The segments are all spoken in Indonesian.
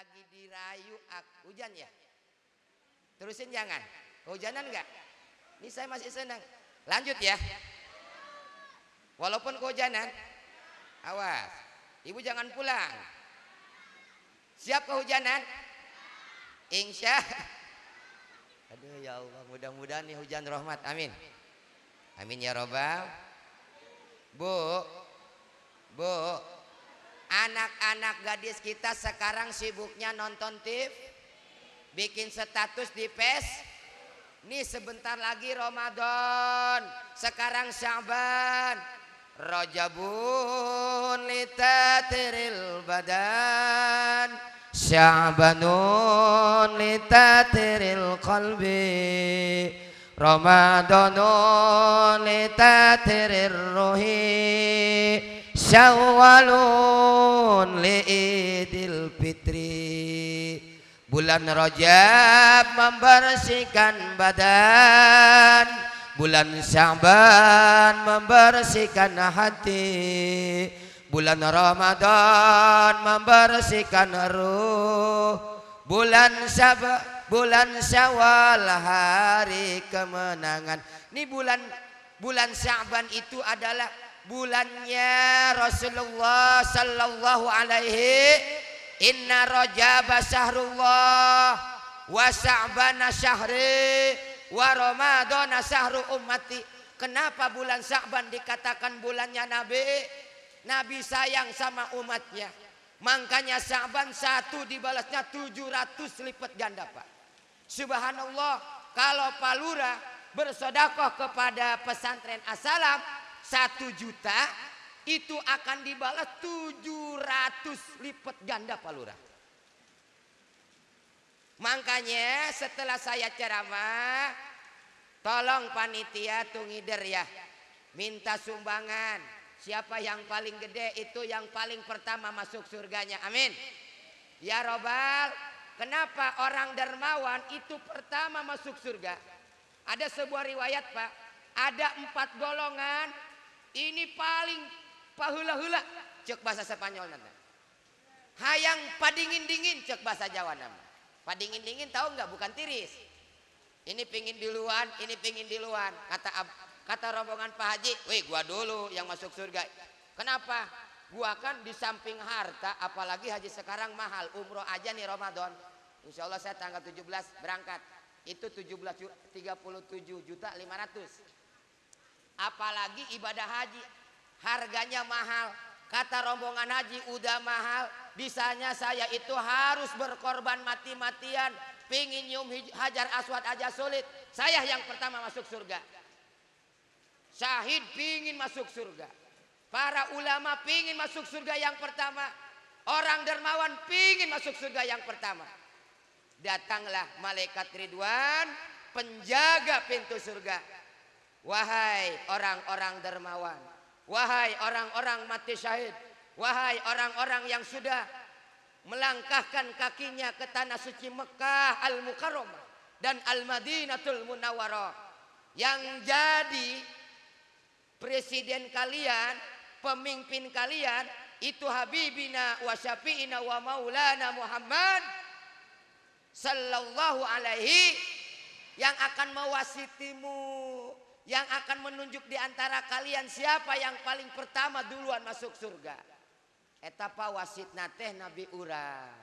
lagi dirayu hujan ya. Terusin jangan. Kehujanan enggak? Ini saya masih senang. Lanjut ya. Walaupun kehujanan, awas. Ibu jangan pulang. Siap kehujanan? Insya. Aduh ya Allah, mudah-mudahan nih hujan rahmat. Amin. Amin ya robbal. Bu, anak-anak gadis kita sekarang sibuknya nonton TV, bikin status di Face. Nih sebentar lagi Ramadan, sekarang Sya'ban. Rajabun litatiril badan, Sya'banun litatiril qalbi, Ramadanun litatiril ruhi, Syawalun liidil fitri. Bulan Rajab membersihkan badan, bulan Sya'ban membersihkan hati, bulan Ramadan membersihkan ruh, bulan Syawal hari kemenangan. Ini bulan Sya'ban itu adalah bulannya Rasulullah sallallahu alaihi. Inna Rajaba syahrullah wa Sya'bana syahri wa Ramadana syahru ummati. Kenapa bulan Sya'ban dikatakan bulannya Nabi? Nabi sayang sama umatnya. Makanya Sya'ban satu dibalasnya 700 lipat ganda, Pak. Subhanallah, kalau Pak Lurah bersedekah kepada pesantren As-Salam 1 juta, itu akan dibalas 700 lipat ganda Pak Lurah. Makanya setelah saya ceramah, tolong panitia tungider ya, minta sumbangan. Siapa yang paling gede itu yang paling pertama masuk surganya. Amin. Ya robbal. Kenapa orang dermawan itu pertama masuk surga? Ada sebuah riwayat, Pak. Ada 4 golongan. Ini paling pahula-hula cek bahasa Spanyol nanti. Hayang padingin-dingin cek bahasa Jawa nama. Padingin-dingin tahu nggak? Bukan tiris. Ini pingin duluan, ini pingin duluan. Kata rombongan Pak Haji, weh gua dulu yang masuk surga. Kenapa? Gua kan di samping harta, apalagi haji sekarang mahal. Umroh aja nih Ramadan. Insya Allah saya tanggal 17 berangkat. Itu 37.500.000. Apalagi ibadah haji. Harganya mahal. Kata rombongan haji udah mahal. Bisanya saya itu harus berkorban mati-matian. Pingin nyium hajar aswad aja sulit. Saya yang pertama masuk surga. Syahid pingin masuk surga. Para ulama pingin masuk surga yang pertama. Orang dermawan pingin masuk surga yang pertama. Datanglah malaikat Ridwan, penjaga pintu surga. Wahai orang-orang dermawan, wahai orang-orang mati syahid, wahai orang-orang yang sudah melangkahkan kakinya ke tanah suci Mekah Al-Mukarramah dan Al-Madinatul Munawwarah, yang jadi presiden kalian, pemimpin kalian itu Habibina wa Syafi'ina wa Maulana Muhammad sallallahu alaihi, yang akan mewasitimu, yang akan menunjuk di antara kalian siapa yang paling pertama duluan masuk surga. Etapa wasit nateh Nabi urang.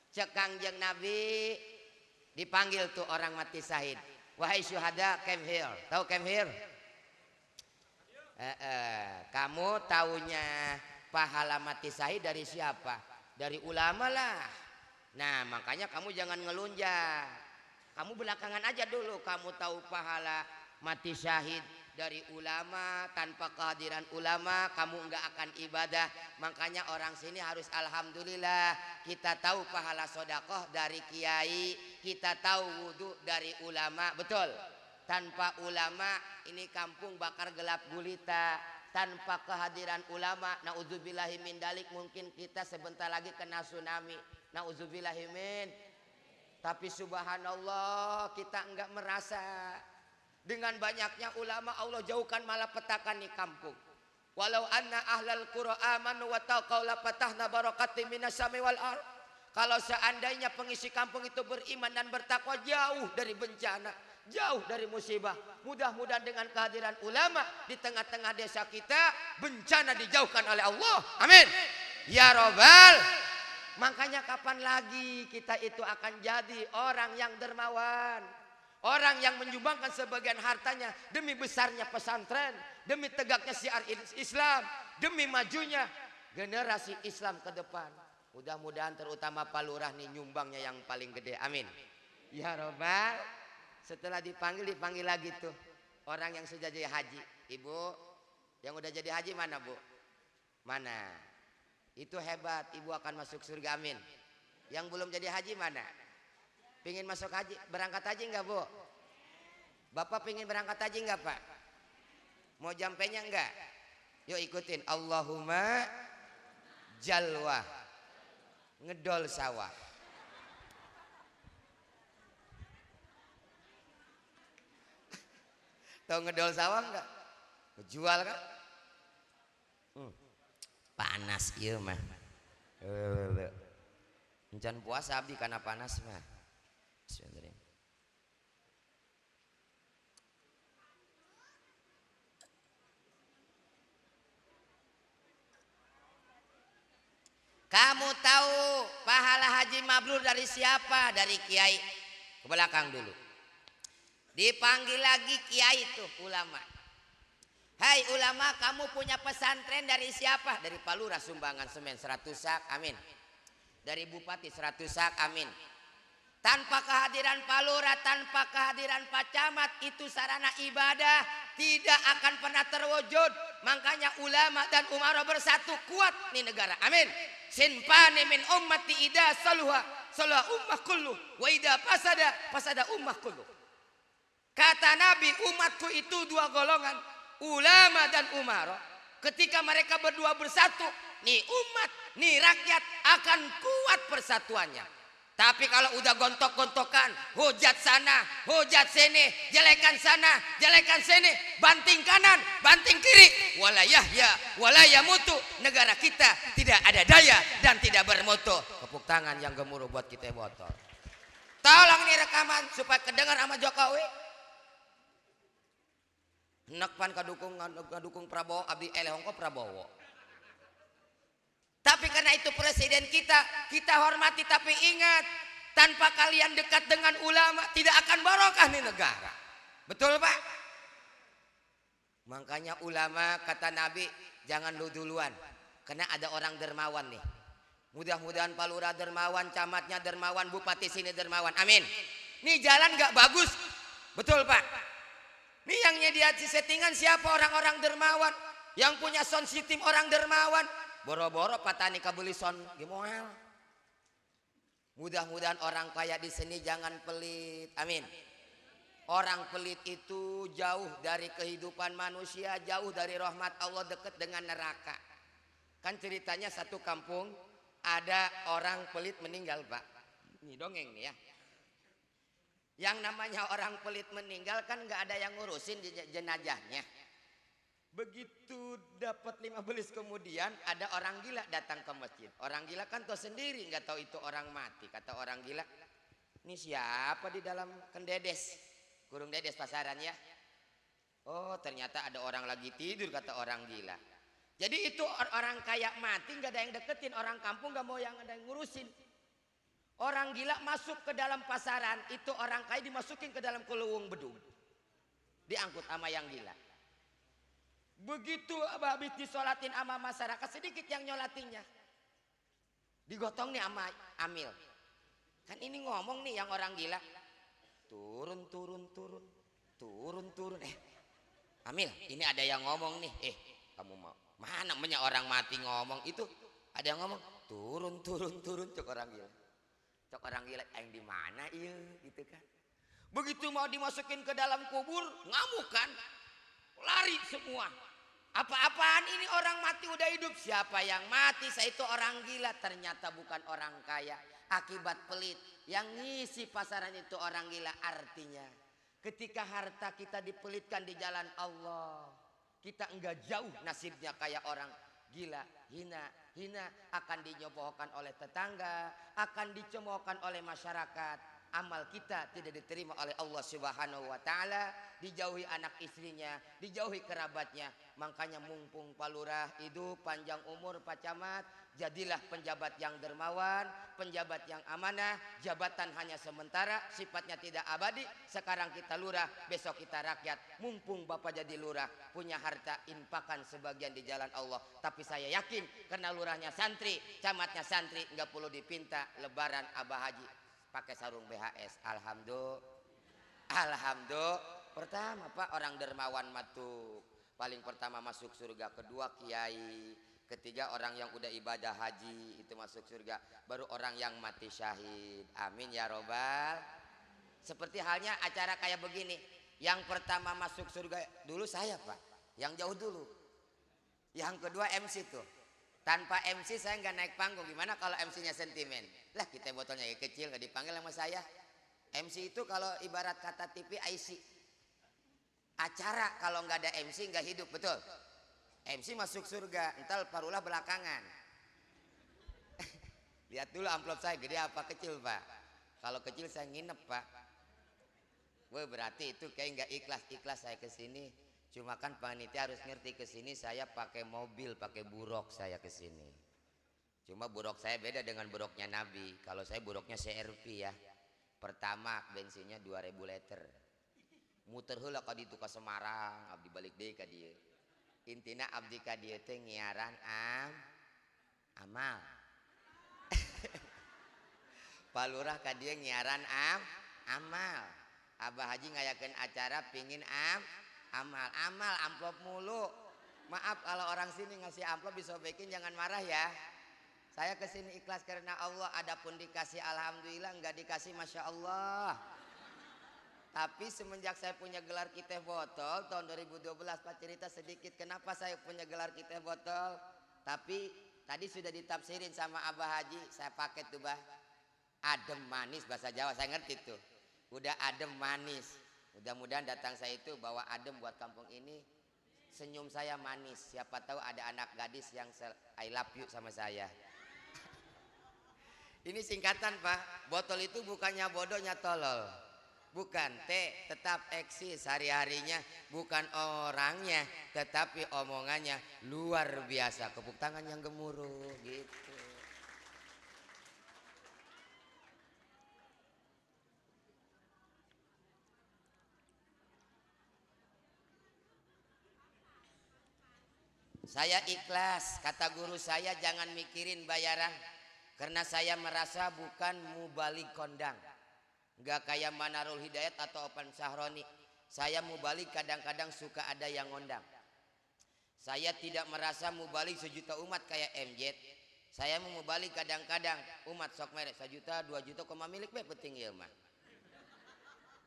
Cek Kangjeng Nabi dipanggil tuh orang mati syahid. Wahai syuhada, come here. Tahu come here? Kamu taunya pahala mati syahid dari siapa? Dari ulama lah. Nah makanya kamu jangan ngelunjak. Kamu belakangan aja dulu. Kamu tahu pahala mati syahid dari ulama. Tanpa kehadiran ulama kamu enggak akan ibadah. Makanya orang sini harus alhamdulillah. Kita tahu pahala sodakoh dari kiai. Kita tahu wudhu dari ulama. Betul. Tanpa ulama ini kampung bakar gelap gulita. Tanpa kehadiran ulama, na'udzubillahi min dalik, mungkin kita sebentar lagi kena tsunami. Na'udzubillahi min. Tapi subhanallah kita enggak merasa. Dengan banyaknya ulama Allah jauhkan malapetaka nih kampung. Walau anna ahlal qura amanu wa taqaw la fatahna barakatim minas sami wal ardh. Kalau seandainya pengisi kampung itu beriman dan bertakwa, jauh dari bencana, jauh dari musibah. Mudah-mudahan dengan kehadiran ulama di tengah-tengah desa kita, bencana dijauhkan oleh Allah. Amin. Ya Robbal. Makanya kapan lagi kita itu akan jadi orang yang dermawan, orang yang menyumbangkan sebagian hartanya demi besarnya pesantren, demi tegaknya syiar Islam, demi majunya generasi Islam ke depan. Mudah-mudahan terutama Pak Lurah nih nyumbangnya yang paling gede. Amin. Ya Robbal. Setelah dipanggil lagi tuh orang yang sudah jadi haji. Ibu yang udah jadi haji mana Bu? Mana? Itu hebat, ibu akan masuk surga. Amin. Yang belum jadi haji mana? Pingin masuk haji, berangkat haji enggak Bu? Bapak pingin berangkat haji enggak Pak? Mau jampenya enggak? Yuk ikutin. Allahumma jalwa ngedol sawah. Tahu ngedol sawah enggak? Ngejual kan? Panas ieu mah. Encan puasa abdi karena panas mah. Bismillahirrahmanirrahim. Kamu tahu pahala haji mabrur dari siapa? Dari kiai. Ke belakang dulu. Dipanggil lagi kiai itu ulama. Hai ulama, kamu punya pesantren dari siapa? Dari Pak Lurah sumbangan semen 100 sak, amin. Dari Bupati 100 sak, amin. Tanpa kehadiran Pak Lurah, tanpa kehadiran Pak Camat, itu sarana ibadah tidak akan pernah terwujud. Makanya ulama dan umara bersatu, kuat nih negara, amin. Sinfani min ummati ida saluha saluha ummah kullu wa ida fasada ummah kullu. Kata Nabi, umatku itu dua golongan, ulama dan umara. Ketika mereka berdua bersatu, nih umat, nih rakyat akan kuat persatuannya. Tapi kalau udah gontok-gontokan, hujat sana, hujat sini, jelekan sana, jelekan sini, banting kanan, banting kiri, wala yahya, wala yamutu, negara kita tidak ada daya dan tidak bermutu. Tepuk tangan yang gemuruh buat kita botol. Tolong nih rekaman supaya kedengar sama Jokowi. Nekpan kadukung Prabowo, abdi elehongko Prabowo. Tapi karena itu presiden kita hormati, tapi ingat, tanpa kalian dekat dengan ulama tidak akan barokah nih negara. Betul Pak? Makanya ulama kata Nabi jangan lu duluan, karena ada orang dermawan nih. Mudah-mudahan Pak Lurah dermawan, camatnya dermawan, bupati sini dermawan. Amin. Nih jalan gak bagus. Betul Pak? Nih yang nyediaci settingan siapa? Orang-orang dermawan. Yang punya sound system orang dermawan. Boro-boro patani kabeli sound gimana? Mudah-mudahan orang kaya di sini jangan pelit. Amin. Orang pelit itu jauh dari kehidupan manusia, jauh dari rahmat Allah, dekat dengan neraka. Kan ceritanya satu kampung ada orang pelit meninggal Pak. Ini dongeng nih ya. Yang namanya orang pelit meninggal kan nggak ada yang ngurusin jenazahnya. Begitu dapat 5 belis kemudian ada orang gila datang ke masjid. Orang gila kan tahu sendiri, nggak tahu itu orang mati. Kata orang gila, ini siapa di dalam kendedes? Kurung dedes pasaran ya. Oh ternyata ada orang lagi tidur, kata orang gila. Jadi itu orang kaya mati nggak ada yang deketin, orang kampung nggak mau yang ada yang ngurusin. Orang gila masuk ke dalam pasaran, itu orang kaya dimasukin ke dalam keluung bedung, diangkut sama yang gila. Begitu habis disolatin sama masyarakat, sedikit yang nyolatinya, digotong nih sama Amil. Kan ini ngomong nih yang orang gila, turun. Amil, ini ada yang ngomong nih. Kamu mau mana namanya orang mati ngomong itu? Ada yang ngomong turun. Cok orang gila. Cok orang gila yang di mana iya gitu kan. Begitu mau dimasukin ke dalam kubur, ngamuk kan. Lari semua. Apa-apaan ini orang mati udah hidup. Siapa yang mati? Saya itu orang gila. Ternyata bukan orang kaya. Akibat pelit. Yang ngisi pasaran itu orang gila. Artinya ketika harta kita dipelitkan di jalan Allah, kita enggak jauh nasibnya kayak orang gila, hina, hina, akan dinyobohkan oleh tetangga, akan dicemoohkan oleh masyarakat. Amal kita tidak diterima oleh Allah Subhanahu wa taala, dijauhi anak istrinya, dijauhi kerabatnya. Makanya mumpung Pak Lurah hidup panjang umur, Pak Camat, jadilah penjabat yang dermawan, penjabat yang amanah. Jabatan hanya sementara, sifatnya tidak abadi. Sekarang kita lurah, besok kita rakyat. Mumpung Bapak jadi lurah, punya harta, infakkan sebagian di jalan Allah. Tapi saya yakin karena lurahnya santri, camatnya santri, nggak perlu dipinta lebaran Abah Haji pakai sarung BHS. Alhamdulillah. Pertama Pak, orang dermawan matuk paling pertama masuk surga, kedua kiai, ketiga orang yang udah ibadah haji itu masuk surga, baru orang yang mati syahid. Amin ya robbal. Seperti halnya acara kayak begini, yang pertama masuk surga dulu saya Pak, yang jauh dulu. Yang kedua MC tuh. Tanpa MC saya nggak naik panggung. Gimana kalau MC-nya sentimen? Lah kita botolnya kecil nggak dipanggil sama saya. MC itu kalau ibarat kata TV IC. Acara kalau nggak ada MC nggak hidup, betul. MC masuk surga, entar parulah belakangan. Lihat dulu amplop saya gede apa kecil Pak. Kalau kecil saya nginep Pak. Wah berarti itu kayak nggak ikhlas saya kesini. Cuma kan panitia harus ngerti kesini saya pakai mobil, pakai buruk saya kesini. Cuma buruk saya beda dengan buruknya Nabi. Kalau saya buruknya CRV ya. Pertama bensinnya 2000 liter. Muter heula ka ditu ka Semarang, abdi balik deui ka dieu. Intina abdi ka dieu teh nyiaran amal. Pak Lurah ka dieu nyiaran amal. Abah Haji ngayakeun acara pingin amal amplop mulu. Maaf kalau orang sini ngasih amplop disobekin, jangan marah ya. Saya kesini ikhlas karena Allah. Adapun dikasih alhamdulillah, nggak dikasih masya Allah. Tapi semenjak saya punya gelar kiteh botol tahun 2012 Pak, cerita sedikit kenapa saya punya gelar kiteh botol. Tapi tadi sudah ditafsirin sama Abah Haji, saya pakai tuh bah, adem manis bahasa Jawa saya ngerti tuh. Udah adem manis. Mudah-mudahan datang saya itu bawa adem buat kampung ini. Senyum saya manis. Siapa tahu ada anak gadis yang I love you sama saya. Ini singkatan Pak. Botol itu bukannya bodohnya tolol. Bukan. Tetap eksis hari-harinya. Bukan orangnya, tetapi omongannya luar biasa. Kepuk tangan yang gemuruh gitu. Saya ikhlas, kata guru saya jangan mikirin bayaran. Karena saya merasa bukan mubalik kondang. Enggak kayak Manarul Hidayat atau Opan Sahroni. Saya mubalik kadang-kadang suka ada yang ngondang. Saya tidak merasa mubalik sejuta umat kayak MJ. Saya mau mubalik kadang-kadang umat sok merek 1 juta 2 juta koma milik be penting ya mah.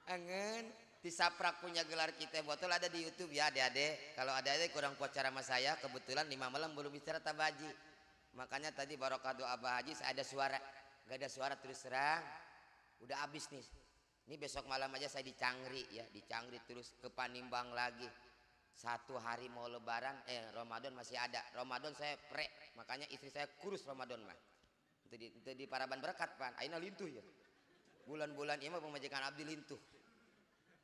Angen. Tisaprak punya gelar kita botol ada di YouTube ya adik-adik. Kalau ada adik kurang puas cara sama saya, kebetulan 5 malam belum bicara Abah Haji. Makanya tadi barokah doa Abah Haji saya ada suara. Gak ada suara terus terang. Udah habis nih. Ini besok malam aja saya di Cangri ya, di Cangri terus ke Panimbang lagi. 1 hari mau lebaran, Ramadan masih ada. Ramadan saya makanya istri saya kurus Ramadan mah. Itu di Paraban Berkat Pan. Aina lintuh ya. Bulan-bulan ini mah pemajikan abdi lintuh.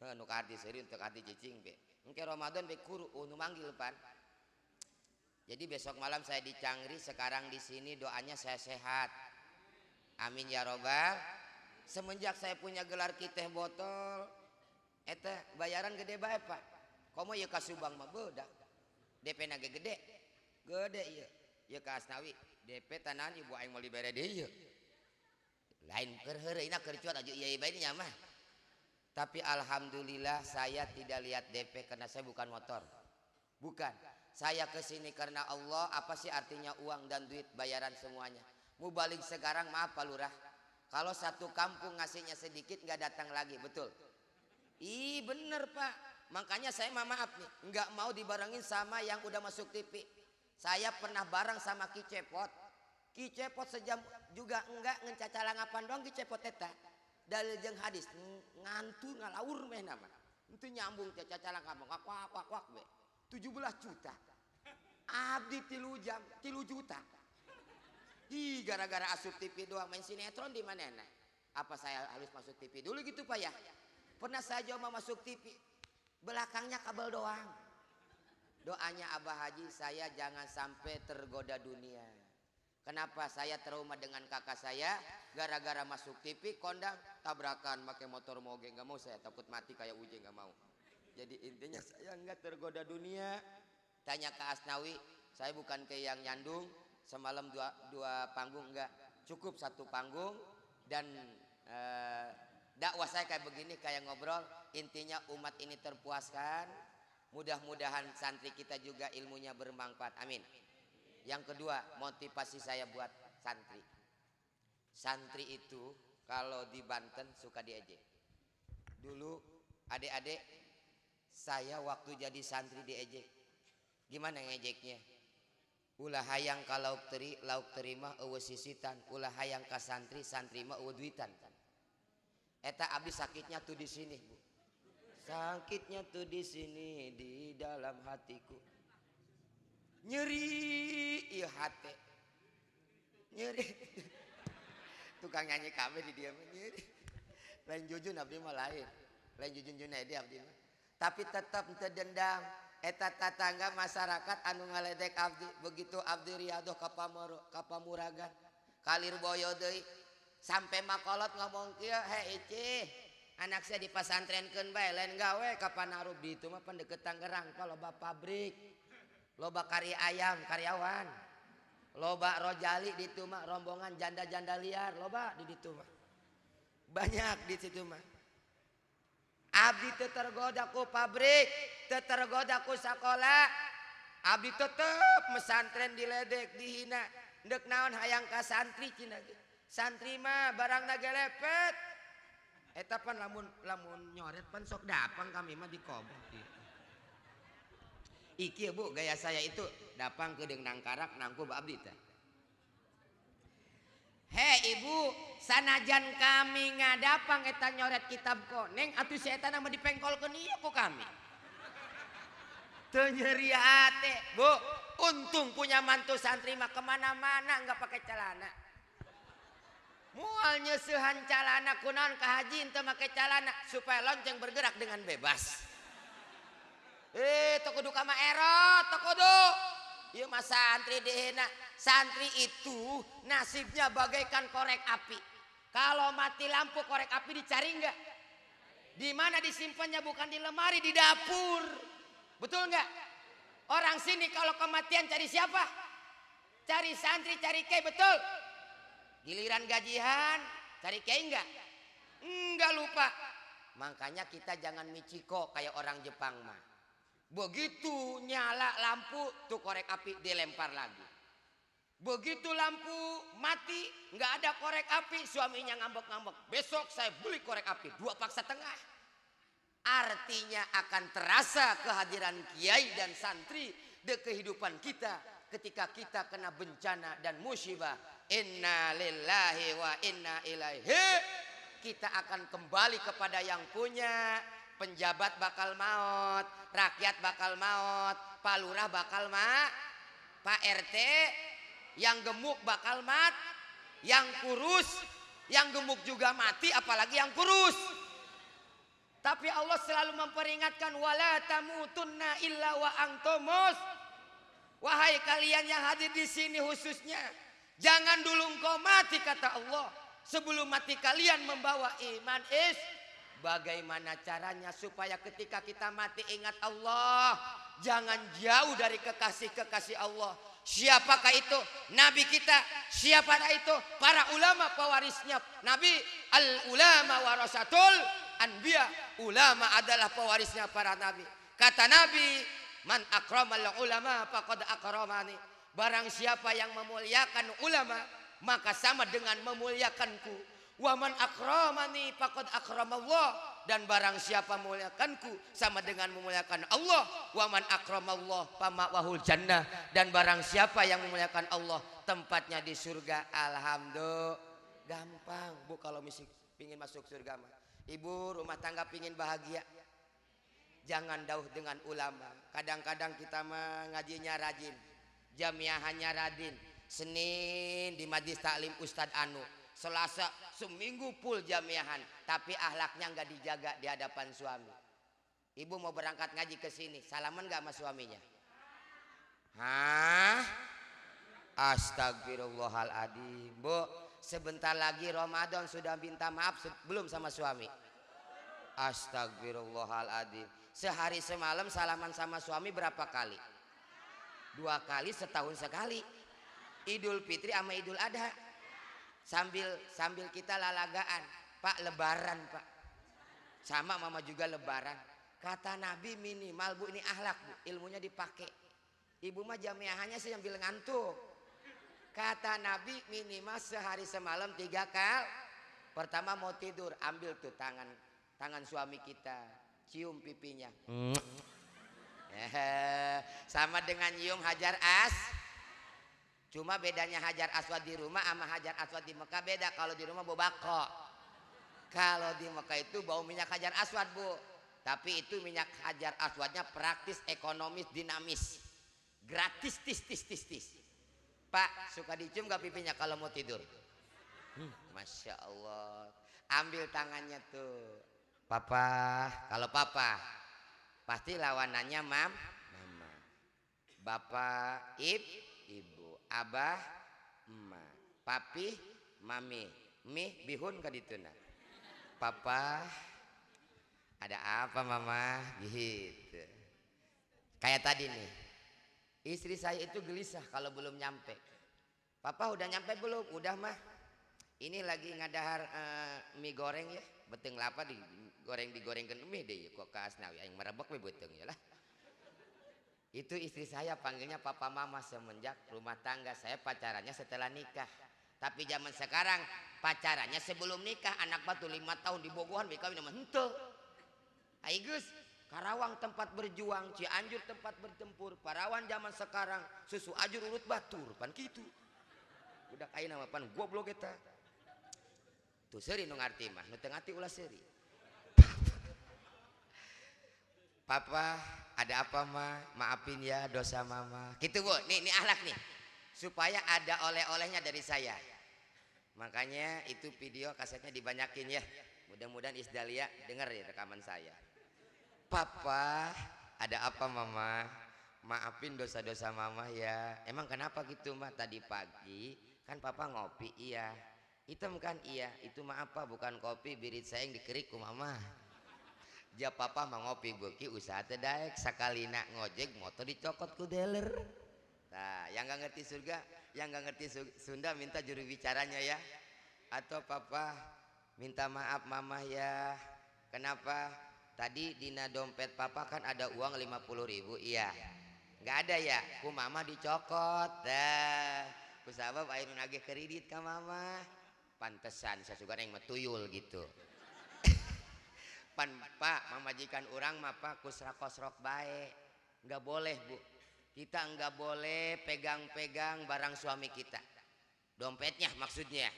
Nu kardi seri untuk arti cicing be. Engke Ramadan be kuru nu manggil Pan. Jadi besok malam saya di Cangri, sekarang di sini doanya saya sehat. Amin ya robbal. Semenjak saya punya gelar kiteh botol, eta bayaran gede bae Pak. Komo ieu ka Subang mah beudak. DP na gede. Gede ieu. Ieu ka Asnawi, DP tanahan ibu aing mau dibere deui ieu. Lain keur heureuna keur cuat aju ieu bae nya mah. Tapi alhamdulillah saya tidak lihat DP karena saya bukan motor. Bukan. Saya kesini karena Allah. Apa sih artinya uang dan duit bayaran semuanya. Mau balik sekarang maaf Pak Lurah. Kalau satu kampung ngasihnya sedikit nggak datang lagi, betul? Ih bener Pak. Makanya saya maaf nih. Nggak mau dibarengin sama yang udah masuk TV. Saya pernah bareng sama Ki Cepot. Ki Cepot sejam juga enggak ngecacalangapan dong Ki Cepot eta. Dalil jeung hadis ngantu ngalaur meh nama itu nyambung cacalang kamu wak be 17 juta abdi 3 jam 3 juta Gara-gara asup TV doang main sinetron di mana? Apa saya harus masuk TV dulu gitu Pak ya? Pernah saya mau masuk TV, belakangnya kabel doang. Doanya Abah Haji, saya jangan sampai tergoda dunia. Kenapa saya trauma dengan kakak saya? Gara-gara masuk TV, kondang, tabrakan, pakai motor moge. Nggak mau saya, takut mati kayak Uje, nggak mau. Jadi intinya saya nggak tergoda dunia. Tanya ke Asnawi, saya bukan ke yang nyandung. Semalam dua panggung enggak, cukup satu panggung. Dan dakwah saya kayak begini, kayak ngobrol. Intinya umat ini terpuaskan. Mudah-mudahan santri kita juga ilmunya bermanfaat. Amin. Yang kedua, motivasi saya buat santri. Santri itu kalau di Banten suka diejek. Dulu adik-adik saya waktu jadi santri diejek. Gimana ngejeknya? Ulah hayang ka lauk terima eueuh sisitan, ulah hayang ka santri mah eueuh duitan. Eta abdi sakitnya tuh di sini, Bu. Sakitnya tuh di sini di dalam hatiku. Nyeri ieu hate. Nyeri. Tukang nyanyi kami di dia mah nyeri. Lain Jujun abdi mah lain. Lain Jujun Junaidi abdi mah. Tapi tetap teu dendam. Eta tatangga masyarakat anu ngaledek abdi. Begitu abdi riadoh ka pamuragan. Kalir boyo deui. Sampai makolot ngomong kieu, "He Icih, anak saya di pasantrenkeun bae lain gawe ka Panarub di itu mah pendeket Tangerang, loba pabrik, loba kari ayam karyawan, loba rojali di itu mah rombongan janda-janda liar, loba di ditu mah. Banyak di situ mah. Abdi teu tergoda ku pabrik, teu tergoda ku sakola. Abdi tetep mesantren diledek, dihina. Deuk naon hayang ka santri cenah. Santri mah barangna gelepet. Eta pan lamun nyoret pan sok dapang kami mah dikobok gitu. Iki Bu gaya saya itu dapang ke nang karak nangku abdi teh. He Ibu, sanajan kami ngadapang eta nyoret kitab koneng atuh si eta mah dipengkolkeun ieu ku kami. Teu nyeri hate, Bu. Untung punya mantu santri mah kemana-mana nggak pakai celana. Mual nyeusehan calana kunaon ka haji teu make calana supaya lonceng bergerak dengan bebas. Teu kudu ka maerot, teu kudu. Ieu mah santri dihina. Santri itu nasibnya bagaikan korek api. Kalau mati lampu korek api dicari enggak? Di mana disimpannya? Bukan di lemari, di dapur. Betul enggak? Orang sini kalau kematian cari siapa? Cari santri, cari kiai, betul? Giliran gajian, cari kiai enggak? Enggak, lupa. Makanya kita jangan miciko kayak orang Jepang mah. Begitu nyala lampu, tuh korek api dilempar lagi. Begitu lampu mati, enggak ada korek api, suaminya ngambek-ngambek. Besok saya beli korek api, 2 paksa tengah. Artinya akan terasa kehadiran kiai dan santri di kehidupan kita ketika kita kena bencana dan musibah. Inna lillahi wa inna ilaihi. Kita akan kembali kepada yang punya. Penjabat bakal maut, rakyat bakal maut, Pak Lurah bakal Pak RT yang gemuk bakal yang kurus, yang gemuk juga mati, apalagi yang kurus. Tapi Allah selalu memperingatkan, wala tamutunna illa wa antumus. Wahai kalian yang hadir di sini khususnya, jangan dulu engkau mati, kata Allah. Sebelum mati kalian membawa iman. Bagaimana caranya supaya ketika kita mati ingat Allah, jangan jauh dari kekasih-kekasih Allah. Siapakah itu? Nabi kita. Siapakah itu? Para ulama pewarisnya Nabi. Al ulama warasatul anbiya. Ulama adalah pewarisnya para nabi. Kata Nabi, man akramal ulama faqad akramani. Barang siapa yang memuliakan ulama, maka sama dengan memuliakanku. Wa man akramani faqad akramallah. Dan barang siapa memuliakanku sama dengan memuliakan Allah. Wa man akramallah fama'wahul jannah. Dan barang siapa yang memuliakan Allah, tempatnya di surga. Alhamdulillah. Gampang Bu kalau pingin masuk surga mah. Ibu rumah tangga pingin bahagia, jangan dauh dengan ulama. Kadang-kadang kita mah ngajinya rajin, jamiahannya rajin, Senin di majlis taklim Ustadz Anu, Selasa seminggu full jamiahan, tapi ahlaknya nggak dijaga di hadapan suami. Ibu mau berangkat ngaji ke sini, salaman nggak sama suaminya? Hah? Astagfirullahaladzim. Bu, sebentar lagi Ramadan, sudah minta maaf belum sama suami? Astagfirullahaladzim. Sehari semalam salaman sama suami berapa kali? 2 kali setahun sekali. Idul Fitri sama Idul Adha. Sambil kita lalagaan. Pak, lebaran pak. Sama mama juga lebaran. Kata Nabi minimal bu, ini akhlak bu, ilmunya dipakai. Ibu mah jamiahannya sih sambil ngantuk. Kata Nabi minimal sehari semalam 3 kali. Pertama mau tidur, ambil tuh tangan suami kita, cium pipinya. Sama dengan nyium hajar as. Cuma bedanya hajar aswad di rumah sama hajar aswad di Mekah beda. Kalau di rumah bau bako. Kalau di Mekah itu bau minyak hajar aswad bu. Tapi itu minyak hajar aswadnya praktis, ekonomis, dinamis. Gratis, tis. Pak, suka dicium gak pipinya kalau mau tidur? Masya Allah. Ambil tangannya tuh. Papa, kalau papa pasti lawanannya mama. Bapak, ibu. Abah, emak. Papi, mami. Mi, bihun kadituna. Papa, ada apa mama? Gitu. Kayak tadi nih, istri saya itu gelisah kalau belum nyampe. Papa udah nyampe belum? Udah mah. Ini lagi ngadahar mie goreng ya. Beteng lapa digorengkan mie deh. Kok kasnawi yang merebek mie beteng ya lah. Itu istri saya panggilnya papa mama semenjak rumah tangga. Saya pacarannya setelah nikah. Tapi zaman sekarang pacarannya sebelum nikah. Anak batu 5 tahun di Bogohan kawin sama henteu. Aigus, Karawang tempat berjuang, Cianjur tempat bertempur. Parawan zaman sekarang susu ajur urut batur pan gitu. Udah kain nama pan goblok eta. Tuh seri nu ngarti mah, nu teu ngarti ulah seri. Papa, ada apa mah? Maafin ya dosa mama. Gitu bu, nih akhlak nih. Supaya ada oleh-olehnya dari saya. Makanya itu video kasetnya dibanyakin ya. Mudah-mudahan Isdalia dengar ya rekaman saya. Papa, ada apa mama? Maafin dosa-dosa mama ya. Emang kenapa gitu mah? Tadi pagi kan papa ngopi, iya. Hitam kan, iya. Itu mah apa? Bukan kopi, birit saya yang dikerik ku mama. Ja papa mah ngopi beuki usaha teh daek. Sakalina ngojek motor dicokot ku dealer. Nah, yang gak ngerti surga, yang gak ngerti Sunda minta juru bicaranya ya. Atau papa minta maaf mama ya. Kenapa? Tadi dina dompet papa kan ada uang 50.000, iya. Nggak ada ya, ku mama dicokot. Dah, ku sabab ayeuna nagih kredit ka mama. Pantesan saya suka yang metuyul gitu. Pan pak, mamajikan orang mah pak kusrak-kosrok baik. Nggak boleh bu, kita nggak boleh pegang-pegang barang suami kita. Dompetnya maksudnya.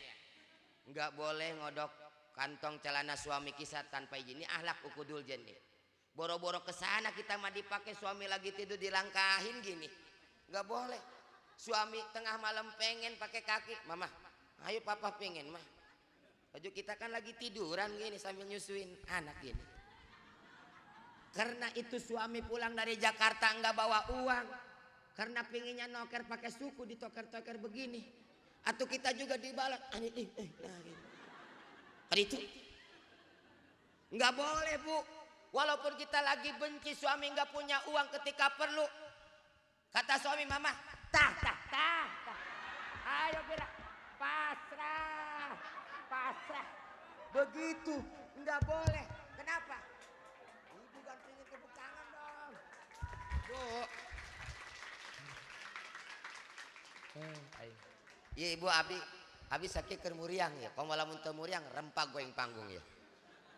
Nggak boleh ngodok kantong celana suami kita tanpa izin. Ini ahlak ukudul jannah. Boro-boro kesana kita mah dipakai suami lagi tidur dilangkahin gini. Nggak boleh. Suami tengah malam pengen pakai kaki, mama, ayo papa pengen mah. Baju kita kan lagi tiduran gini sambil nyusuin anak gini. Karena itu suami pulang dari Jakarta nggak bawa uang. Karena pengennya noker pakai suku ditoker-toker begini. Atau kita juga dibalas. Itu nggak boleh bu. Walaupun kita lagi benci suami nggak punya uang ketika perlu. Kata suami mama, tah. Ayo bilang pasrah. Begitu nggak boleh. Kenapa? Ibu gantungin tepuk tangan dong. Bu. Iya ibu Abi sakit keur muriang ya. Kalau lamun teu muriang rempak goeng panggung ya.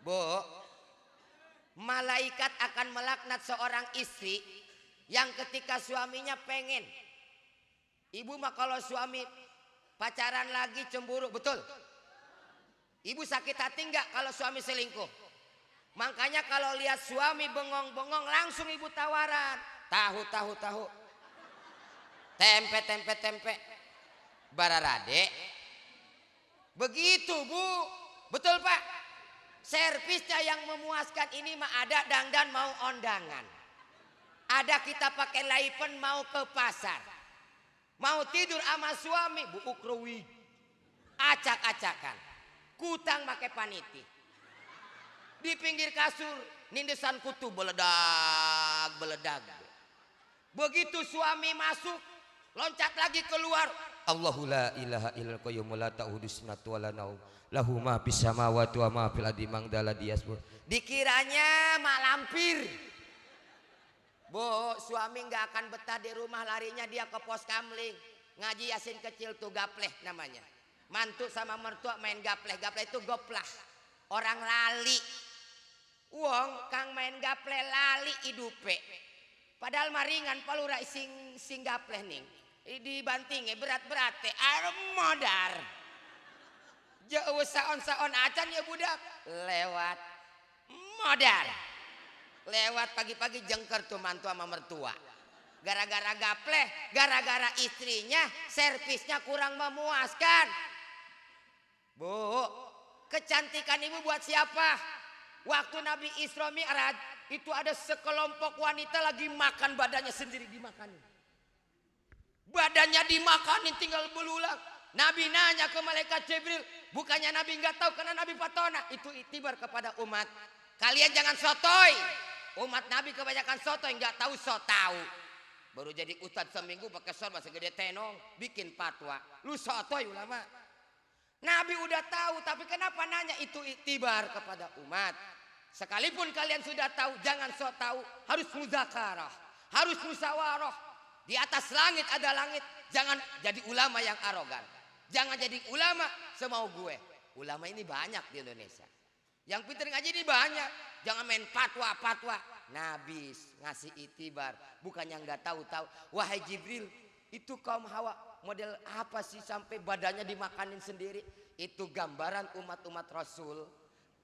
Bu, malaikat akan melaknat seorang istri yang ketika suaminya pengen. Ibu mah kalau suami pacaran lagi cemburu, betul? Ibu sakit hati enggak kalau suami selingkuh? Makanya kalau lihat suami bengong-bengong langsung ibu tawaran. Tahu. Tempe. Bararade. Begitu Bu, betul Pak. Servisnya yang memuaskan ini mah ada dangdan mau ondangan. Ada kita pakai laipen mau ke pasar. Mau tidur sama suami, Bu ukrowi. Acak-acakan. Kutang pakai paniti. Di pinggir kasur, nindesan kutu beledag, beledag. Begitu suami masuk, loncat lagi keluar. Allahu la ilaha illal qayyum la ta'khudhuhu sinatun wa la naum lahu ma fis samawati wa ma fil ardi mangdala diasbur. Dikiranya mak lampir. Bu, suami nggak akan betah di rumah, larinya dia ke pos kamling. Ngaji Yasin kecil tuh gapleh namanya. Mantu sama mertua main gapleh. Gapleh itu goplah. Orang lali. Wong kang main gapleh lali hidupe. Padahal maringan palura sing gapleh ning. Dibantingnya berat-berat teh modar. Jauh saon-saon acan ya budak. Lewat modar. Lewat pagi-pagi jengker tuh mantu sama mertua. Gara-gara gapleh, gara-gara istrinya servisnya kurang memuaskan. Bu, kecantikan ibu buat siapa? Waktu Nabi Isra Mi'raj itu ada sekelompok wanita lagi makan, badannya sendiri dimakanin. Badannya dimakanin tinggal belulang. Nabi nanya ke malaikat Jibril, bukannya Nabi nggak tahu karena Nabi patona. Itu itibar kepada umat. Kalian jangan sotoy. Umat Nabi kebanyakan sotoy, nggak tahu so tahu. Baru jadi ustadz seminggu pakai sorban segede tenong, bikin fatwa. Lu sotoy ulama. Nabi udah tahu, tapi kenapa nanya? Itu itibar kepada umat. Sekalipun kalian sudah tahu, jangan so tahu. Harus muzakarah, harus musyawarah. Di atas langit ada langit. Jangan jadi ulama yang arogan. Jangan jadi ulama semau gue. Ulama ini banyak di Indonesia. Yang pintar ngaji ini banyak. Jangan main fatwa-fatwa. Nabi ngasih itibar, bukannya nggak tahu-tahu. Wahai Jibril, itu kaum Hawa model apa sih sampai badannya dimakanin sendiri? Itu gambaran umat-umat Rasul,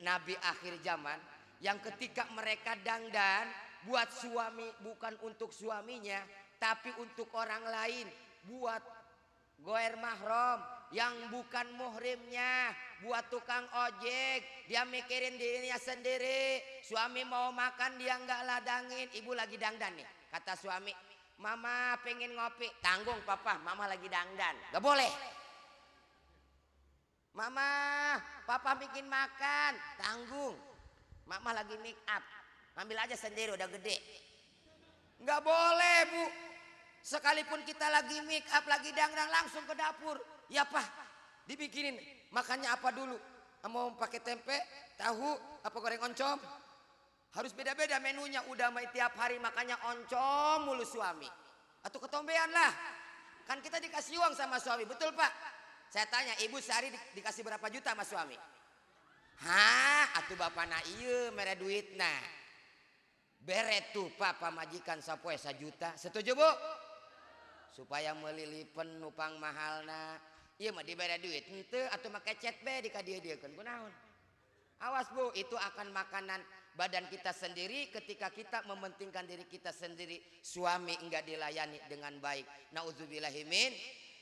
Nabi akhir zaman, yang ketika mereka dangdan buat suami, bukan untuk suaminya, tapi untuk orang lain, buat goer mahram yang bukan muhrimnya, buat tukang ojek, dia mikirin dirinya sendiri. Suami mau makan dia nggak ladangin. Ibu lagi dangdan nih, kata suami, mama pengen ngopi. Tanggung papa, mama lagi dangdan, nggak boleh. Mama, papa bikin makan, tanggung, mama lagi make up, ambil aja sendiri udah gede. Nggak boleh Bu. Sekalipun kita lagi make up, lagi dangdang, langsung ke dapur. Ya Pak, dibikinin. Makannya apa dulu? Mau pakai tempe, tahu, apa goreng oncom? Harus beda-beda menunya. Udah tiap hari makannya oncom mulu suami. Atau ketombean lah. Kan kita dikasih uang sama suami, betul Pak? Saya tanya, ibu sehari dikasih berapa juta sama suami? Hah, atuh bapak na iya mere duit nah. Beret tuh Pak pamajikan sapoe 1 juta. Setuju Bu? Supaya melilipen nupang mahalna. Iya mah diberi duit henteu atuh make cet be dikadieu-dieukeun kunaon. Awas Bu, itu akan makanan badan kita sendiri ketika kita mementingkan diri kita sendiri. Suami enggak dilayani dengan baik. Nauzubillahimin.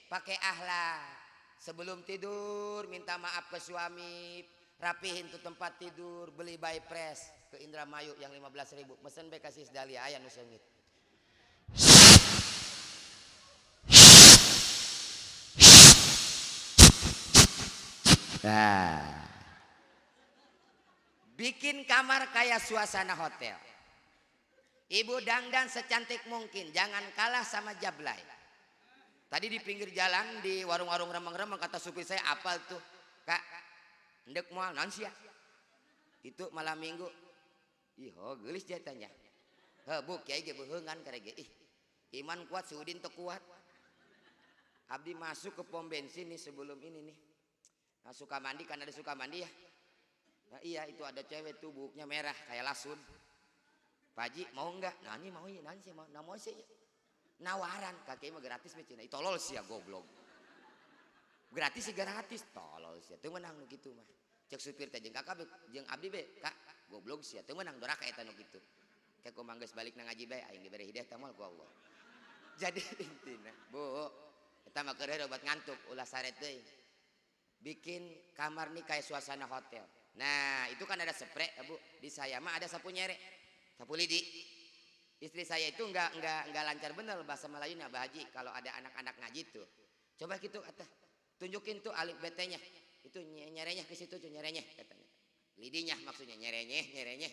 Pakai akhlak. Sebelum tidur minta maaf ke suami, rapihin tuh tempat tidur, beli by press ke Indramayu yang 15.000. Mesen be kasih Dahlia aya nu seungit. Nah, bikin kamar kayak suasana hotel. Ibu dangdan secantik mungkin, jangan kalah sama Jablay. Tadi di pinggir jalan di warung-warung remeng-remeng kata supir saya, apal tuh Kak, ndek moal naon sia? Itu malam minggu. Ih, geulis jatanya. Bu kiai ge beheungan karege. Ih, iman kuat si Udin teu kuat. Abdi masuk ke pom bensin nih sebelum ini nih. Nah, Sukamandi kan ada Sukamandi ya. Nah, iya itu ada cewek tuh buknya merah kayak lasun. Pak Haji mau enggak? Nah ini mau ya, nanti mau, nah mau sih. Nawaran kakek mah gratis becina. Tolol sih ya goblok. Gratis sih gratis, tolol sih. Teu menang nu kitu mah. Cek supir teh jeung kakak jeung abdi be, Kak, goblok sih teu menang doraka eta nu kitu. Kayak kumang geus balik nang ngaji bae aing dibere hidayah tamal ku Allah. Jadi intina, Bu, Kita mah keur obat ngantuk ulah saret deui. Bikin kamar nih kayak suasana hotel. Nah, itu kan ada spray, Bu. Di saya mah ada sapu nyere. Sapu lidi. Istri saya itu enggak lancar bener bahasa Melayunya, Pak Haji, kalau ada anak-anak ngaji tuh. Coba gitu kata. Tunjukin tuh alif BT-nya. Itu nyerenya ke situ tuh nyerenya katanya. Lidinya maksudnya nyerenyeh.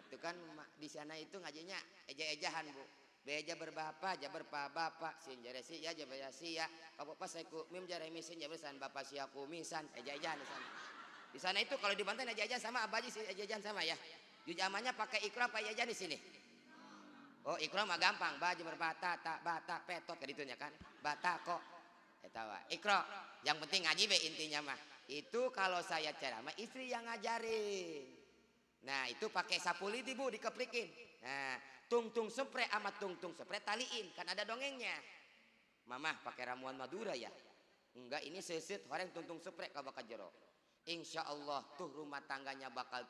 Itu kan di sana itu ngajinya eja-ejahan, Bu. Beja berbapa, jaber bapak, sin jaresi ya, jaber si ya. Kalau pas saya ku mim jaremi sin jaber san bapak si aku misan eja-ejahan di sana. Di sana itu kalau di Banten eja-ejahan sama abaji sih eja-ejahan sama ya. Jujamannya pakai ikra apa eja-ejahan di sini? Oh, ikra mah gampang, baju berbata, bata, petot kayak gitunya kan. Bata kok. Etawa. Ikra, yang penting ngaji be intinya mah. Itu kalau saya ceramah istri yang ngajarin. Nah, itu pakai sapu lidi, Bu, dikeplikin. Nah, tung spray amat tung spray taliin kan ada dongengnya. Mamah pakai ramuan Madura ya? Enggak, ini seset orang tung spray ka bakal jero. Insya Allah tuh rumah tangganya bakal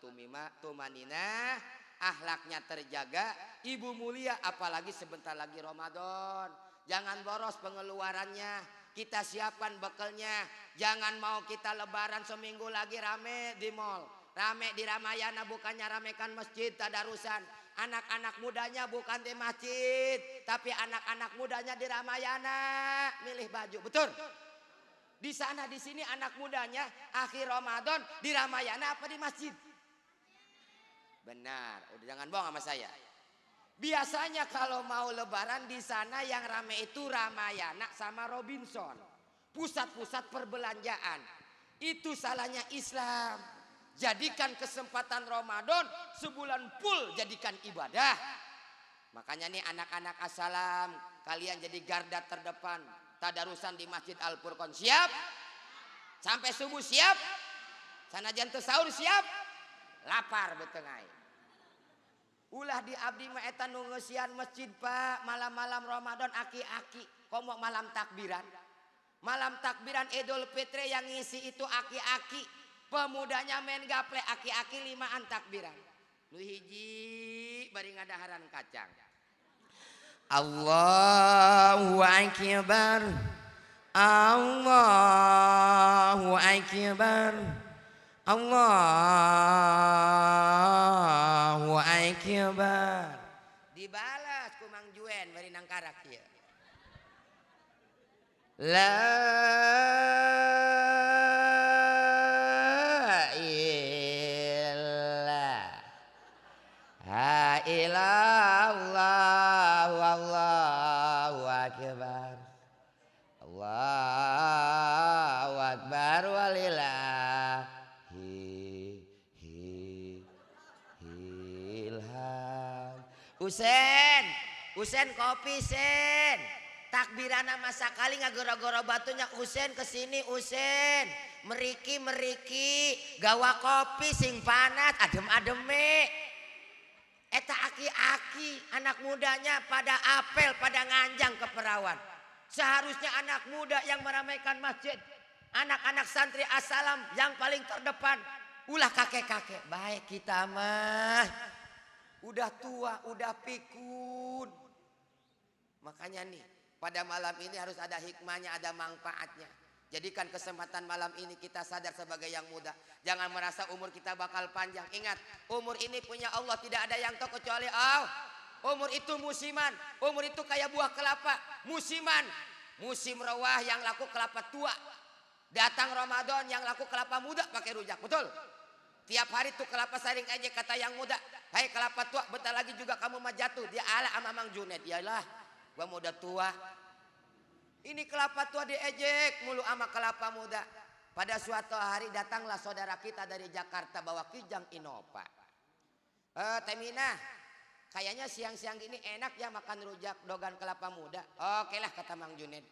tumanina, ahlaknya terjaga, ibu mulia, apalagi sebentar lagi Ramadan. Jangan boros pengeluarannya, kita siapkan bekalnya. Jangan mau kita lebaran seminggu lagi rame di mall, rame di Ramayana, bukannya ramekan masjid tadarusan. Anak-anak mudanya bukan di masjid, tapi anak-anak mudanya di Ramayana milih baju, betul? Di sana di sini anak mudanya akhir Ramadan di Ramayana apa di masjid? Benar, udah jangan bohong sama saya. Biasanya kalau mau lebaran di sana yang rame itu Ramayana sama Robinson. Pusat-pusat perbelanjaan. Itu salahnya Islam. Jadikan kesempatan Ramadan sebulan full jadikan ibadah. Makanya nih anak-anak assalam, kalian jadi garda terdepan. Tadarusan di Masjid Al-Furqon siap? Sampai subuh siap? Sanajan teu sahur siap? Lapar betengai. Ulah di abdi mah eta nu ngeusian masjid, Pak. Malam-malam Ramadan aki-aki, komo malam takbiran. Malam takbiran Idul Fitri yang ngisi itu aki-aki. Pemudanya main gaple aki-aki limaan takbiran. Nu hiji bari ngadaharan kacang. Allahu Akbar, Allahu Akbar, Allahu Akbar. Dibalas ku Mang Juen bari nang karak ieu. La ilaha illallah wallahu akbar. Allahu akbar walillahi ilham. Usen kopi sen. Takbirana masa kali ngagoro-goro batunya Usen kesini Usen. Meriki gawa kopi sing panas adem-ademe. Eta aki-aki anak mudanya pada apel pada nganjang ke perawan. Seharusnya anak muda yang meramaikan masjid. Anak-anak santri assalam yang paling terdepan. Ulah kakek-kakek. Baik kita mah. Udah tua, udah pikun. Makanya nih, pada malam ini harus ada hikmahnya, ada manfaatnya. Jadikan kesempatan malam ini kita sadar sebagai yang muda. Jangan merasa umur kita bakal panjang. Ingat, umur ini punya Allah, tidak ada yang tahu kecuali Allah. Umur itu musiman, umur itu kayak buah kelapa. Musiman, musim rawah yang laku kelapa tua. Datang Ramadan yang laku kelapa muda pakai rujak, betul? Tiap hari tuh kelapa saring aja kata yang muda. Hai kelapa tua, bentar lagi juga kamu mah jatuh. Dia ala sama Mang Junet. Yalah, gua muda tua. Ini kelapa tua diejek mulu ama kelapa muda. Pada suatu hari datanglah saudara kita dari Jakarta bawa kijang Innova. Temina, kayaknya siang-siang gini enak ya makan rujak dogan kelapa muda. Oke lah kata Mang Junet.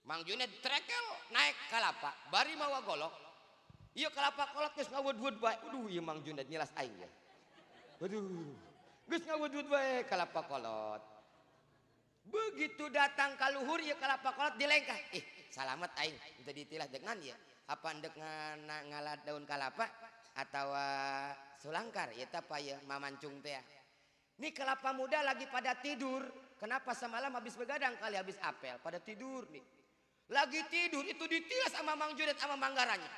Mang Junet trekel naik kelapa, bari mawa golok. Iya kelapa kolot geus ngawud-wud bae. Aduh ieu Mang Junet nyelas aing ya. Aduh. Geus ngawud-wud bae kelapa kolot. Begitu datang ka luhur ya kelapa kolot dilengkah. Salamet aing teu ditilah dengan ya. Apa endek ngalat daun kelapa atau sulangkar ya tapa ya mamancung teh. Ini kelapa muda lagi pada tidur. Kenapa semalam habis begadang kali habis apel pada tidur nih. Lagi tidur itu ditilas sama Mang Junet sama Manggaranya.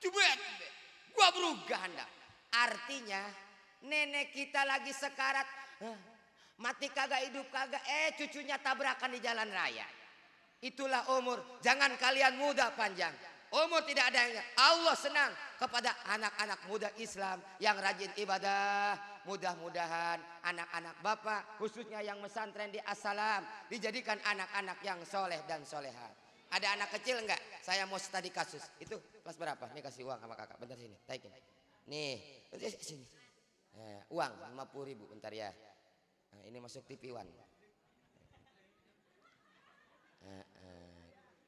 Jubet, gua berugah anda. Artinya nenek kita lagi sekarat, mati kagak hidup kagak, cucunya tabrakan di jalan raya. Itulah umur. Jangan kalian muda panjang. Umur tidak ada yang. Allah senang kepada anak-anak muda Islam yang rajin ibadah. Mudah-mudahan anak-anak bapak khususnya yang pesantren di As-Salam dijadikan anak-anak yang soleh dan solehat. Ada anak kecil enggak? Saya mau studi kasus. Itu kelas berapa? Nih kasih uang sama kakak. Bentar sini. Taikin. Nih. Sini. Uang 50.000 bentar ya. Nah, ini masuk TV One.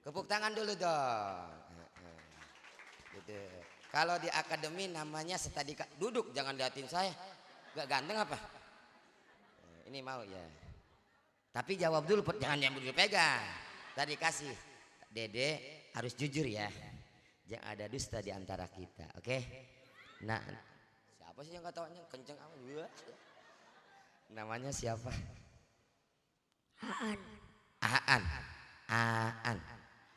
Kepuk tangan dulu dong. Gitu. Kalau di akademi namanya studi duduk, jangan liatin saya. Gak ganteng apa? Ini mau ya. Tapi jawab dulu, jangan yang dulu pegang. Tadi kasih. Dede harus jujur ya. Jangan ada dusta di antara kita, oke? Nah, siapa sih yang ketawanya kenceng amat? Namanya siapa? Aan.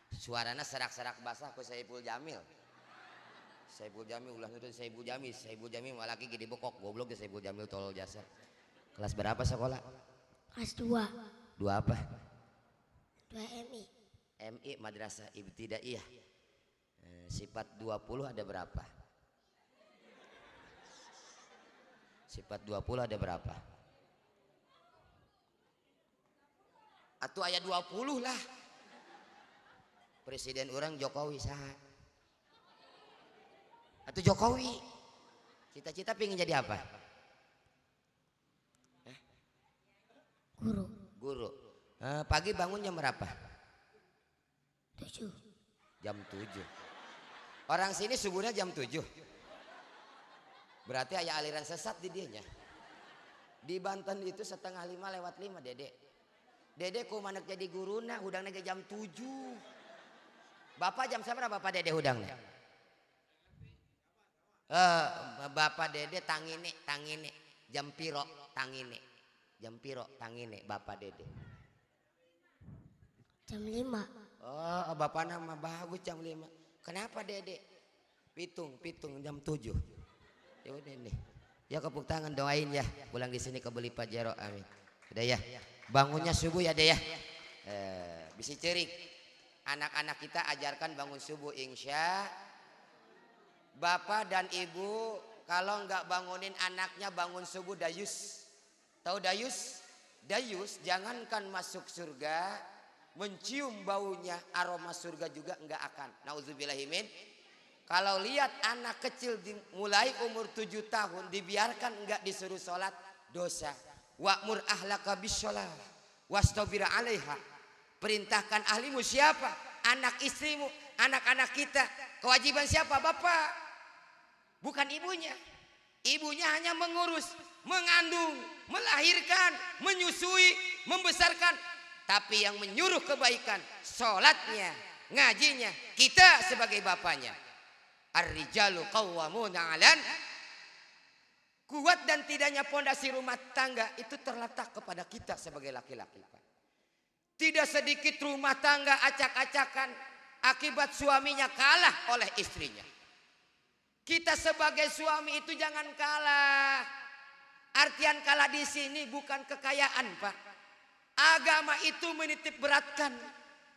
Suaranya serak-serak basah ke Saiful Jamil. Saiful Jamil ulah nutut Saiful Jamil malah lagi gede bokok goblok ke Saiful Jamil tolol jasa. Kelas berapa sekolah? Kelas 2. 2 apa? 2 MI. MI Madrasah Ibtidaiyah. Sifat 20 ada berapa? Sifat 20 ada berapa? Atau ayat 20 lah. Presiden orang Jokowi saha. Atau Jokowi. Cita-cita pengen jadi apa? Guru. Pagi bangun jam berapa? 7. Jam 7. Orang sini subuhnya jam 7. Berarti ada aliran sesat di dianya. Di Banten itu 4:30 Dede. Dede ku manek jadi guruna hudangnya jam 7. Bapak jam berapa Bapak Dede hudangnya? Bapak Dede tangine jam piro tangine. Jam piro tangine Bapak Dede? Jam 5. Oh, Bapak nama bagus jam 5. Kenapa Dede? Pitung jam 7. Ya udah nih. Ya kepuk tangan doain ya. Pulang di sini kebeli Pajero amin. Udah ya. Bangunnya subuh ya deh ya. Bisa cerik. Anak-anak kita ajarkan bangun subuh insya. Bapak dan ibu kalau nggak bangunin anaknya bangun subuh dayus. Tahu dayus? Dayus jangankan masuk surga, mencium baunya aroma surga juga nggak akan. Nauzubillahimin. Kalau lihat anak kecil mulai umur 7 tahun dibiarkan nggak disuruh sholat dosa. Wa'mur ahlaka bisolah wastabir 'alaiha. Perintahkan ahlimu siapa? Anak istrimu, anak-anak kita. Kewajiban siapa? Bapak. Bukan ibunya. Ibunya hanya mengurus, mengandung, melahirkan, menyusui, membesarkan. Tapi yang menyuruh kebaikan, sholatnya, ngajinya, kita sebagai bapaknya. Ar-rijalu qawwamuna 'alan. Kuat dan tidaknya pondasi rumah tangga itu terletak kepada kita sebagai laki-laki. Tidak sedikit rumah tangga acak-acakan akibat suaminya kalah oleh istrinya. Kita sebagai suami itu jangan kalah. Artian kalah di sini bukan kekayaan, Pak. Agama itu menitip beratkan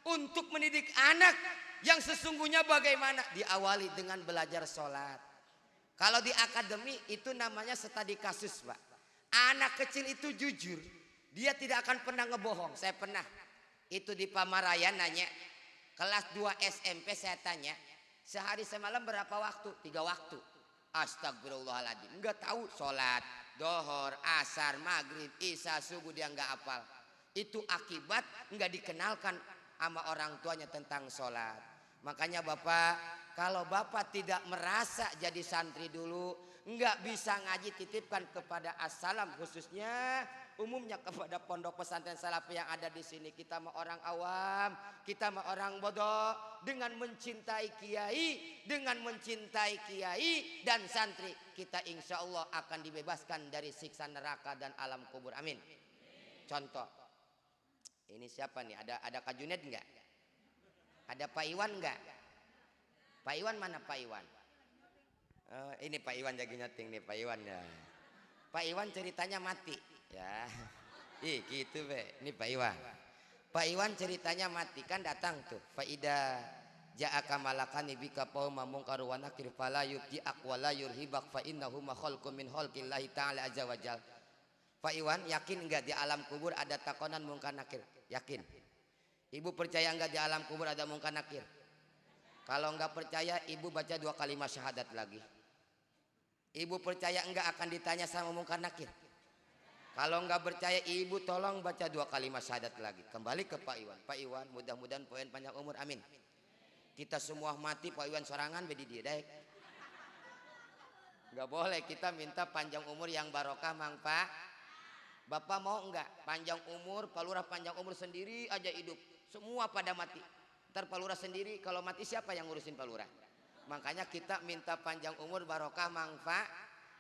untuk mendidik anak yang sesungguhnya bagaimana diawali dengan belajar sholat. Kalau di akademi itu namanya studi kasus, Pak. Anak kecil itu jujur, dia tidak akan pernah ngebohong. Saya pernah itu di Pamaraya nanya, kelas 2 SMP saya tanya, sehari semalam berapa waktu? 3 waktu. Astagfirullahaladzim, enggak tahu sholat, dohor, asar, maghrib, isya, subuh dia enggak hafal. Itu akibat enggak dikenalkan sama orang tuanya tentang sholat. Makanya Bapak, kalau Bapak tidak merasa jadi santri dulu, enggak bisa ngaji titipkan kepada As-Salam khususnya umumnya kepada pondok pesantren Salafi yang ada di sini. Kita mah orang awam, kita mah orang bodoh. Dengan mencintai kiai, dengan mencintai kiai dan santri, kita insya Allah akan dibebaskan dari siksa neraka dan alam kubur. Amin. Contoh, Ini siapa nih? Ada Kak Junet enggak? Ada Pak Iwan enggak? Pak Iwan mana Pak Iwan? Ini Pak Iwan lagi nyeting nih Pak Iwan ya. Pak Iwan ceritanya mati ya. Ih gitu be. Ini Pak Iwan. Pak Iwan ceritanya mati kan datang tuh. Faida ja'aka malakani bika qauma munkaru wa nakir fala yubji'ak wa la yurhibak fa innahu ma khalqum min khalqillahi ta'ala azza wajal. Pak Iwan yakin enggak di alam kubur ada takonan mungkar nakir? Yakin. Ibu percaya enggak di alam kubur ada mungkar nakir? Kalau enggak percaya ibu baca 2 kalimat syahadat lagi. Ibu percaya enggak akan ditanya sama mungkar nakir? Kalau enggak percaya ibu tolong baca 2 kalimat syahadat lagi. Kembali ke Pak Iwan. Pak Iwan mudah-mudahan poin panjang umur amin. Kita semua mati Pak Iwan sorangan bedi dia daek. Enggak boleh kita minta panjang umur yang barokah Mang Pak. Bapak mau enggak panjang umur, Pak Lurah panjang umur sendiri aja hidup. Semua pada mati. Ntar Pak Lurah sendiri kalau mati siapa yang ngurusin Pak Lurah? Makanya kita minta panjang umur barokah manfaat.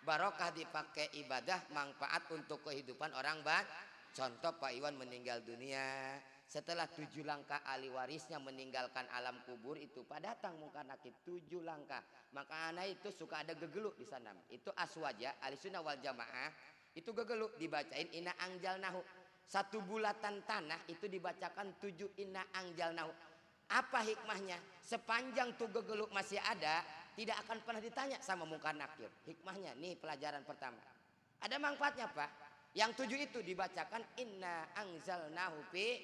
Barokah dipakai ibadah manfaat untuk kehidupan orang banyak. Contoh Pak Iwan meninggal dunia. Setelah 7 langkah ahli warisnya meninggalkan alam kubur itu Pak datang mungkar nakir 7 langkah. Makanya itu suka ada gegeluk di sana. Itu aswaja ahli sunnah wal jamaah. Itu gegeluk dibacain inna angjalnahu. 1 bulatan tanah itu dibacakan 7 inna angjalnahu. Apa hikmahnya? Sepanjang tuh gegeluk masih ada, tidak akan pernah ditanya sama mungkar nakir. Hikmahnya nih pelajaran pertama. Ada manfaatnya Pak. Yang 7 itu dibacakan inna angjalnahu fi.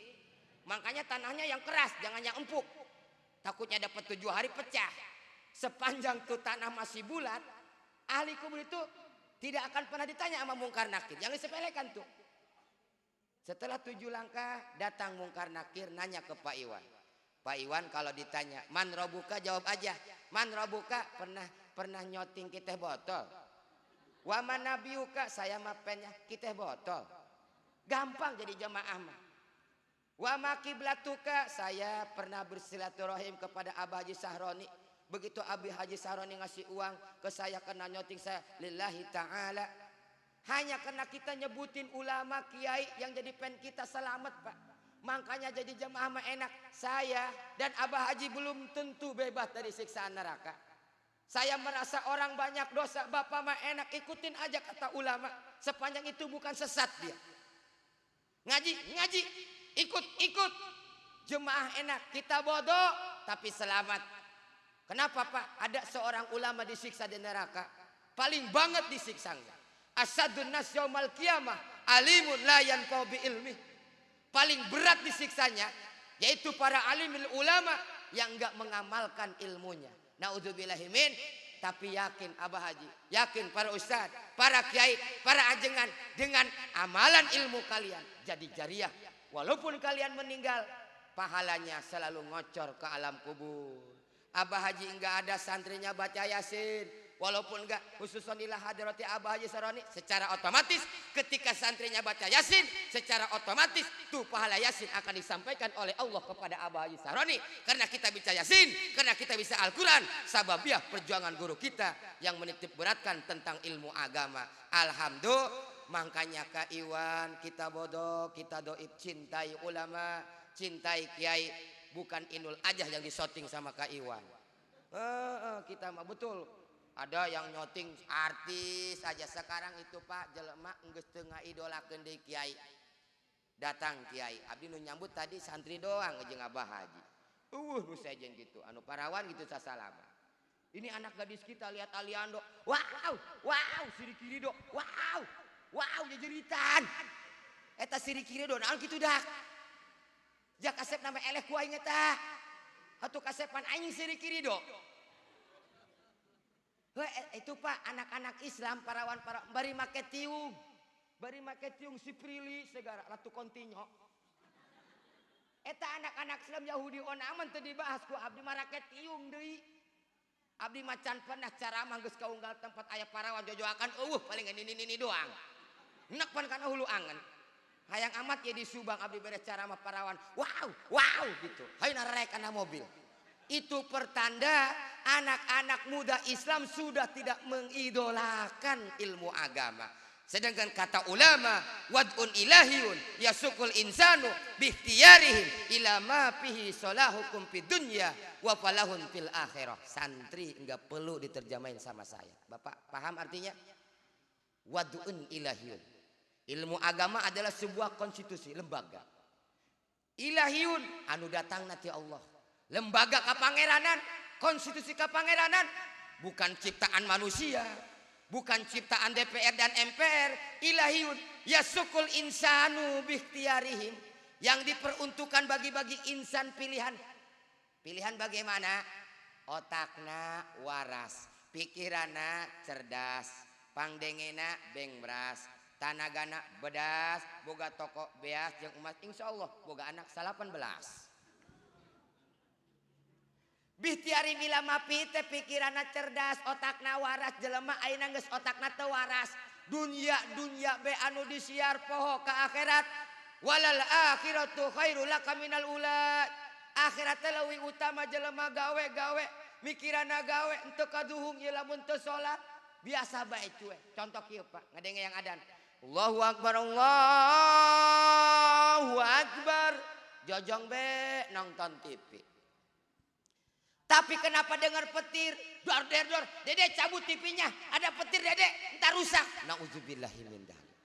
Makanya tanahnya yang keras, jangan yang empuk. Takutnya dapat 7 hari pecah. Sepanjang tuh tanah masih bulat, ahli kubur itu tidak akan pernah ditanya sama mungkar nakir. Yang disepelekan tuh. Setelah 7 langkah datang mungkar nakir nanya ke Pak Iwan. Pak Iwan kalau ditanya man robuka jawab aja. Man robuka pernah nyoting kita botol. Wa man nabiuka saya mapenya kita botol. Gampang jadi jamaah mah. Wa ma kiblatuka saya pernah bersilaturahim kepada Abah Haji Sahroni. Begitu Abi Haji Sahroni ngasih uang ke saya kena nyoting saya lillahi ta'ala. Hanya karena kita nyebutin ulama kiai yang jadi pen kita selamat Pak. Makanya jadi jamaah mah enak. Saya dan Abah Haji belum tentu bebas dari siksaan neraka. Saya merasa orang banyak dosa. Bapak mah enak ikutin aja kata ulama. Sepanjang itu bukan sesat dia. Ngaji ikut. Jemaah enak kita bodoh tapi selamat. Kenapa Pak? Ada seorang ulama disiksa di neraka. Paling banget disiksanya. Asadun nas yaumal qiyamah alimun la yanfa'u bi ilmi. Paling berat disiksanya yaitu para alimul ulama yang enggak mengamalkan ilmunya. Naudzubillahi min. Tapi yakin Abah Haji, yakin para ustaz, para kiai, para ajengan dengan amalan ilmu kalian jadi jariah. Walaupun kalian meninggal, pahalanya selalu ngocor ke alam kubur. Abah Haji enggak ada santrinya baca Yasin. Walaupun enggak khususonilah hadirati Abah Haji Saroni. Secara otomatis ketika santrinya baca Yasin. Secara otomatis tuh pahala Yasin akan disampaikan oleh Allah kepada Abah Haji Saroni. Karena kita bisa Yasin. Karena kita bisa Al-Quran. Sababiah perjuangan guru kita yang menitip beratkan tentang ilmu agama. Alhamdulillah. Makanya Kak Iwan kita bodoh. Kita doib cintai ulama. Cintai kiai. Bukan Inul aja yang disoting sama Kak Iwan. Kita mah betul. Ada yang nyoting artis aja sekarang itu Pak jelema geus teu ngaidolakeun deui kiai. Datang kiai, abdi nu nyambut tadi santri doang jeung Abah Haji. Nu sejen gitu, anu parawan gitu sasalama. Ini anak gadis kita lihat Aliando. Wow, siri kiri do. Wow, jejeritan. Eta siri kiri do naon kitu dah. Jak kasep nama eleh ku aing eta. Atuh kasepan aing siri kiri do. Itu Pak anak-anak Islam parawan bari make tiung. Bari make tiung si Prilly segara ratu kontinyo. Eta anak-anak Islam Yahudi onaman teu dibahas ku abdi mah raket tiung deui. Abdi macan pernah caramah geus kaunggal tempat aya parawan jojoakan paling ini doang. Nek pan kana hulu angen. Hayang amat ya di Subang abdi beres caramah parawan. Wow gitu. Hayna rek kana mobil. Itu pertanda anak-anak muda Islam sudah tidak mengidolakan ilmu agama. Sedangkan kata ulama, wad'un ilahiyun yasukul insanu bikhtiyarihim ila ma fihi salahukum fid dunya wa falahun fil akhirah. Santri enggak perlu diterjemahin sama saya. Bapak paham artinya? Wad'un ilahiyun. Ilmu agama adalah sebuah konstitusi, lembaga. Ilahiyun anu datang nanti Allah. Lembaga kapangeranan, konstitusi kapangeranan bukan ciptaan manusia. Bukan ciptaan DPR dan MPR. Ilahiyun yasukul insanu bikhtiyarihim. Yang diperuntukkan bagi-bagi insan pilihan. Pilihan bagaimana? Otakna waras. Pikirana cerdas. Pangdengena bengbras. Tanagana bedas. Boga toko beas. Yang umat insya Allah boga anak 18. Bihtiari mila mapi teh pikirana cerdas, otakna waras, jelema ayeuna geus otakna teu waras. Dunya be anu disiar poho ka akhirat. Walal akhiratu khairul laka minal ula. Akhirat teh leuwih utama jelema gawe mikirana gawe henteu kaduhung ieu lamun teu salat. Biasa bae cuy. Contoh kieu Pak, ngadenge yang adan. Allahu akbar, Allahu akbar. Jojong be nonton TV. Tapi kenapa dengar petir? Dor. Dede cabut TV-nya. Ada petir Dede. Entar rusak. Nauzubillahi min dzalik.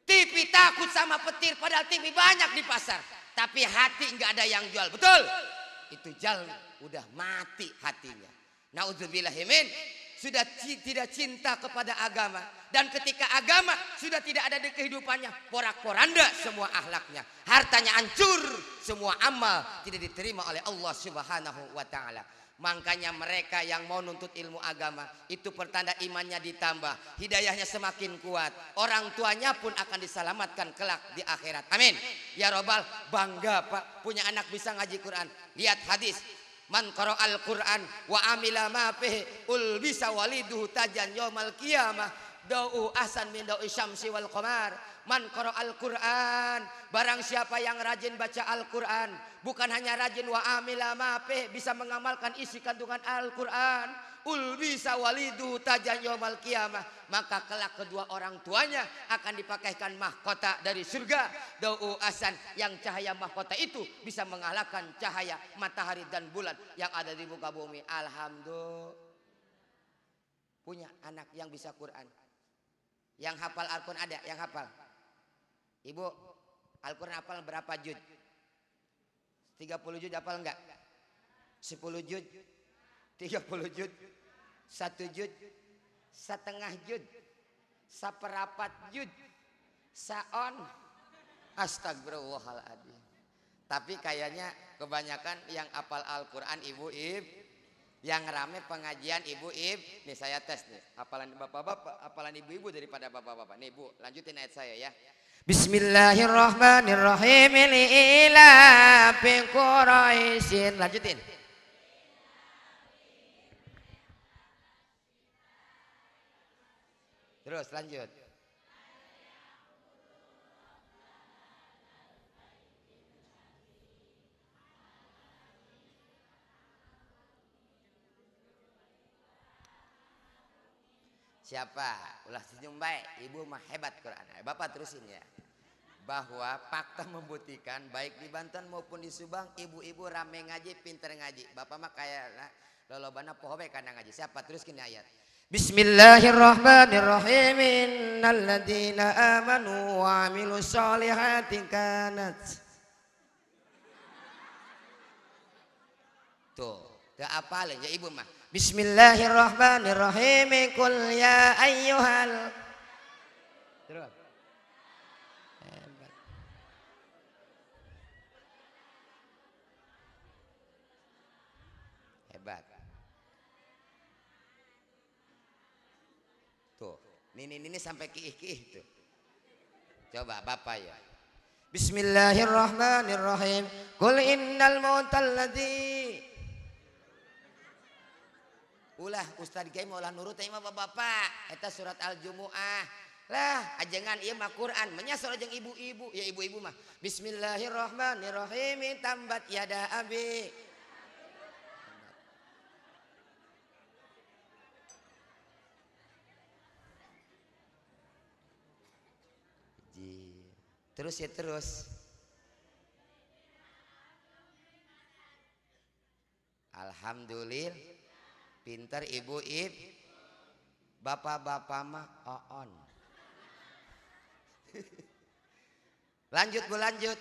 TV takut sama petir. Padahal TV banyak di pasar. Tapi hati enggak ada yang jual. Betul? Itu jalmi. Udah mati hatinya. Nauzubillahi min. Sudah tidak cinta kepada agama. Dan ketika agama sudah tidak ada di kehidupannya, porak-poranda semua akhlaknya. Hartanya hancur, semua amal tidak diterima oleh Allah Subhanahu wa taala. Makanya mereka yang mau nuntut ilmu agama itu pertanda imannya ditambah, hidayahnya semakin kuat. Orang tuanya pun akan diselamatkan kelak di akhirat. Amin. Ya Robbal, bangga Pak punya anak bisa ngaji Quran. Lihat hadis. Man qara'al Qur'an wa amila ma fihi ulbisa waliduhu tajan yaumal qiyamah da'u ahsan min da'i syamsi wal qamar. Man qara'al Qur'an, barang siapa yang rajin baca Al-Qur'an, bukan hanya rajin wa amila ma fihi, bisa mengamalkan isi kandungan Al-Qur'an, ulbisa waliduhu tajan yaumal qiyamah, maka kelak kedua orang tuanya akan dipakaikan mahkota dari surga. Da'u asan, yang cahaya mahkota itu bisa mengalahkan cahaya matahari dan bulan yang ada di muka bumi. Alhamdulillah punya anak yang bisa Quran. Yang hafal Al-Quran ada? Yang hafal? Ibu, Al-Quran hafal berapa juz? 30 juz hafal enggak? 10 juz? 30 juz? 1 juz? Setengah juz? Saperapat juz? Saon? Astagfirullahaladzim. Tapi kayaknya kebanyakan yang hafal Al-Quran ibu-ibu, yang rame pengajian ibu-ibu. Nih saya tes nih, hafalan bapak-bapak, hafalan ibu-ibu daripada bapak-bapak. Nih Bu, lanjutin ayat saya ya. Bismillahirrahmanirrahim. Ila fi Quraisyin. Lanjutin. Terus lanjut. Siapa? Ulah senyum baik. Ibu mah hebat Quran. Bapak terusin ya. Bahwa fakta membuktikan baik di Banten maupun di Subang, ibu-ibu rame ngaji, pinter ngaji. Bapak mah kayak lolobana poho bae kana ngaji. Siapa? Teruskin ayat. Bismillahirrahmanirrahim. Innalladzina amanu wa 'amilus solihati kanat. Tuh, teu apal ya ibu mah. Bismillahirrahmanirrahim. Qul ya ayyuhal. Terus. Hebat. Hebat. Tuh, ini sampai kiih-kiih tuh. Coba Bapak ya. Bismillahirrahmanirrahim. Qul innal mautal ladzi. Ulah Ustaz Kiai maulah nurut teh mah Bapak. Eta surat Al-Jumuah. Lah ajengan ieu mah Quran, menyasar jeung ibu-ibu. Ya ibu-ibu mah. Bismillahirrahmanirrahim. Tambat yada abi. Terus ya terus. Alhamdulillah. Pinter ibu. Bapak-bapak mah on. Lanjut Bu, lanjut.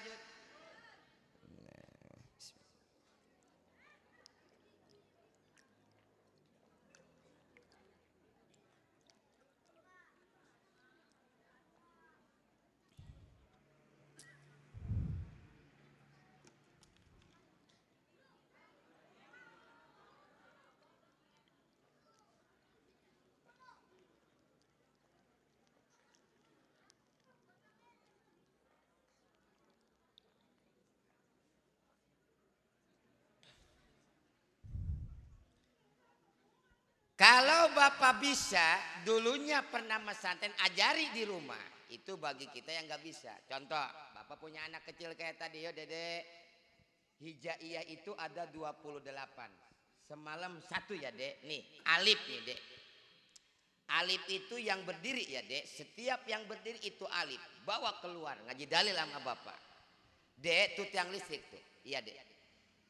Kalau Bapak bisa, dulunya pernah pesantren, ajari di rumah. Itu bagi kita yang nggak bisa. Contoh, Bapak punya anak kecil kayak tadi, yo Dede. Hijaiyah itu ada 28. Semalam satu ya Dek. Nih, alif nih Dek. Alif itu yang berdiri ya Dek. Setiap yang berdiri itu alif. Bawa keluar, ngaji dalil sama Bapak. Dek, itu tiang listrik tuh. Iya Dek.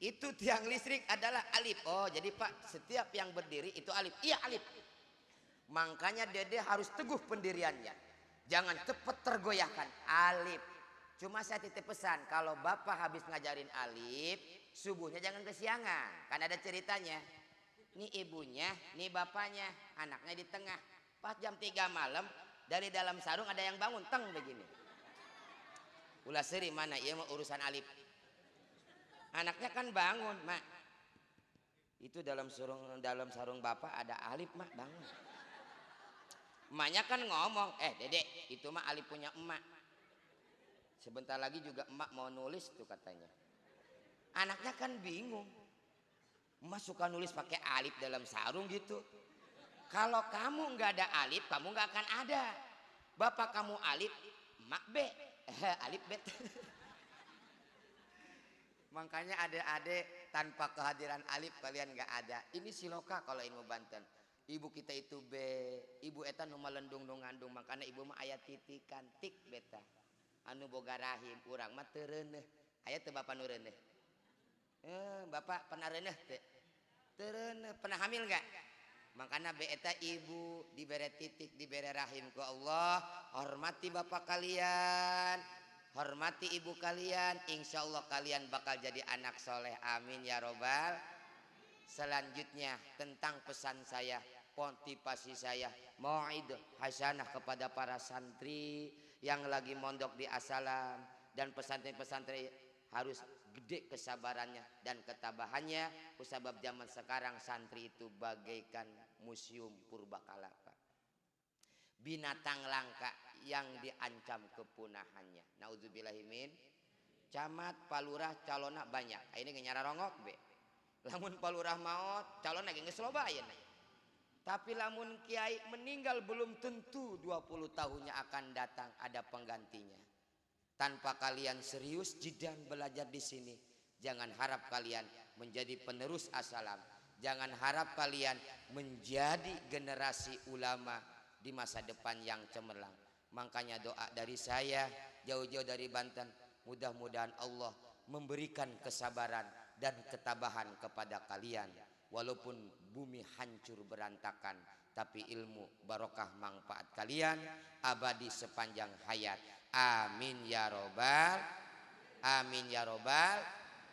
Itu tiang listrik adalah alif. Oh jadi Pak, setiap yang berdiri itu alif. Iya alif. Makanya Dede harus teguh pendiriannya. Jangan cepat tergoyahkan. Alif. Cuma saya titip pesan, kalau Bapak habis ngajarin alif, subuhnya jangan kesiangan. Kan ada ceritanya. Nih ibunya, nih bapaknya, anaknya di tengah. Pas jam 3 malam, dari dalam sarung ada yang bangun, teng begini. Ulah seri mana, iya mau urusan alif. Anaknya kan bangun, Mak. Itu dalam sarung Bapak ada alif, Mak, bangun. Emaknya kan ngomong, Dedek, itu mah alif punya emak. Sebentar lagi juga emak mau nulis tuh katanya. Anaknya kan bingung. Emak suka nulis pakai alif dalam sarung gitu. Kalau kamu nggak ada alif, kamu nggak akan ada. Bapak kamu alif, emak B. Alif bet. Makanya adik-adik tanpa kehadiran alif kalian nggak ada. Ini siloka kalau ilmu Banten. Ibu kita itu B, ibu eta nu malendung nu ngandung, makanya ibu mah aya titikan tik beta. Anu boga rahim, urang mah teu reuneuh. Aya teu bapak nu reuneuh? Bapak pernah reuneuh teu? Teu reuneuh. Pernah hamil enggak? Makanya B eta ibu dibere titik, dibere rahim ku Allah. Hormati bapak kalian. Hormati ibu kalian, insya Allah kalian bakal jadi anak soleh, amin ya robbal. Selanjutnya tentang pesan saya, motivasi saya, mau'id hasanah kepada para santri yang lagi mondok di Asalam dan pesantren-pesantren harus gede kesabarannya dan ketabahannya. Sebab zaman sekarang santri itu bagaikan museum purbakala, binatang langka yang diancam kepunahannya. Nauzubillahimin. Camat, palurah, calona banyak. Ini nyara rongok be. Lamun palurah maut, calon lagi geus loba ayeuna. Tapi lamun kiai meninggal belum tentu 20 tahunnya akan datang ada penggantinya. Tanpa kalian serius jidan belajar di sini, jangan harap kalian menjadi penerus Asalam. Jangan harap kalian menjadi generasi ulama di masa depan yang cemerlang. Makanya doa dari saya jauh-jauh dari Banten, mudah-mudahan Allah memberikan kesabaran dan ketabahan kepada kalian. Walaupun bumi hancur berantakan, tapi ilmu barokah manfaat kalian abadi sepanjang hayat. Amin ya robbal. Amin ya robbal.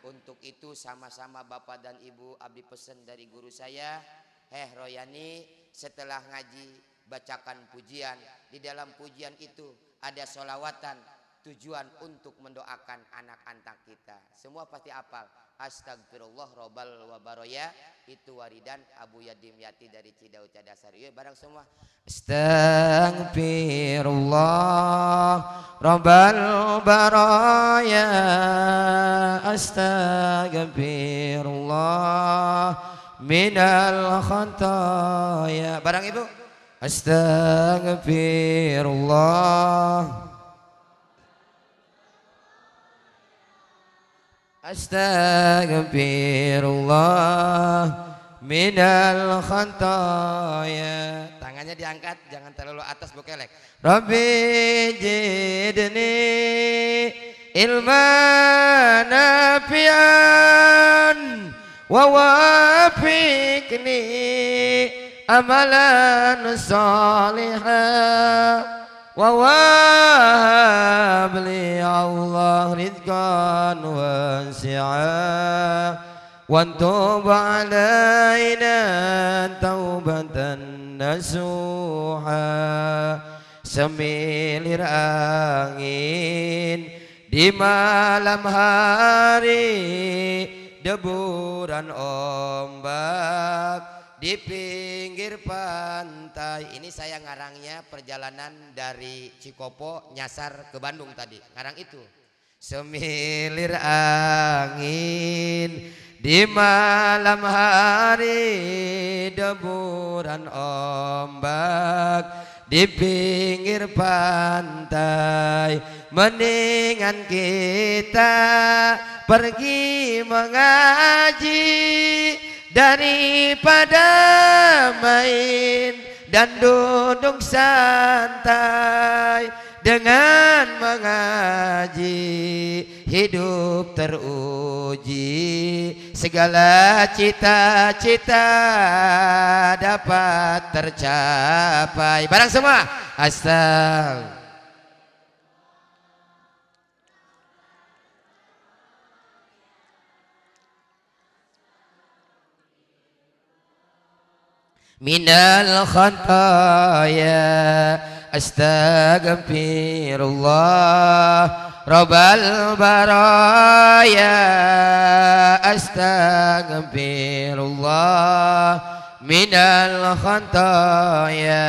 Untuk itu sama-sama Bapak dan Ibu, abdi pesan dari guru saya, Royani, setelah ngaji bacakan pujian. Di dalam pujian itu ada sholawatan, tujuan untuk mendoakan anak-anak kita. Semua pasti hafal. Astagfirullah robbal wa baroya. Itu waridan Abu Yadim Yati dari Cidau Cadasar. Yuk bareng semua. Astagfirullah robbal baroya. Astagfirullah minal khataya. Bareng Ibu. Astagfirullah. Astagfirullah minal khataya. Tangannya tangannya diangkat, jangan terlalu atas bokelek. Rabbi jidni ilman nafi'an wa wafiqni amalan salihah wa wahab li Allah rizqan wasi'a wa tub alaina taubatan nasuha. Semilir angin di malam hari, deburan ombak di pinggir pantai. Ini saya ngarangnya perjalanan dari Cikopo nyasar ke Bandung tadi. Ngarang itu. Semilir angin di malam hari, deburan ombak di pinggir pantai. Mendingan kita pergi mengaji daripada main dan duduk santai. Dengan mengaji hidup teruji, segala cita-cita dapat tercapai. Barang semua asal minal khataya astaghfirullah rabbal baraya astaghfirullah minal khataya.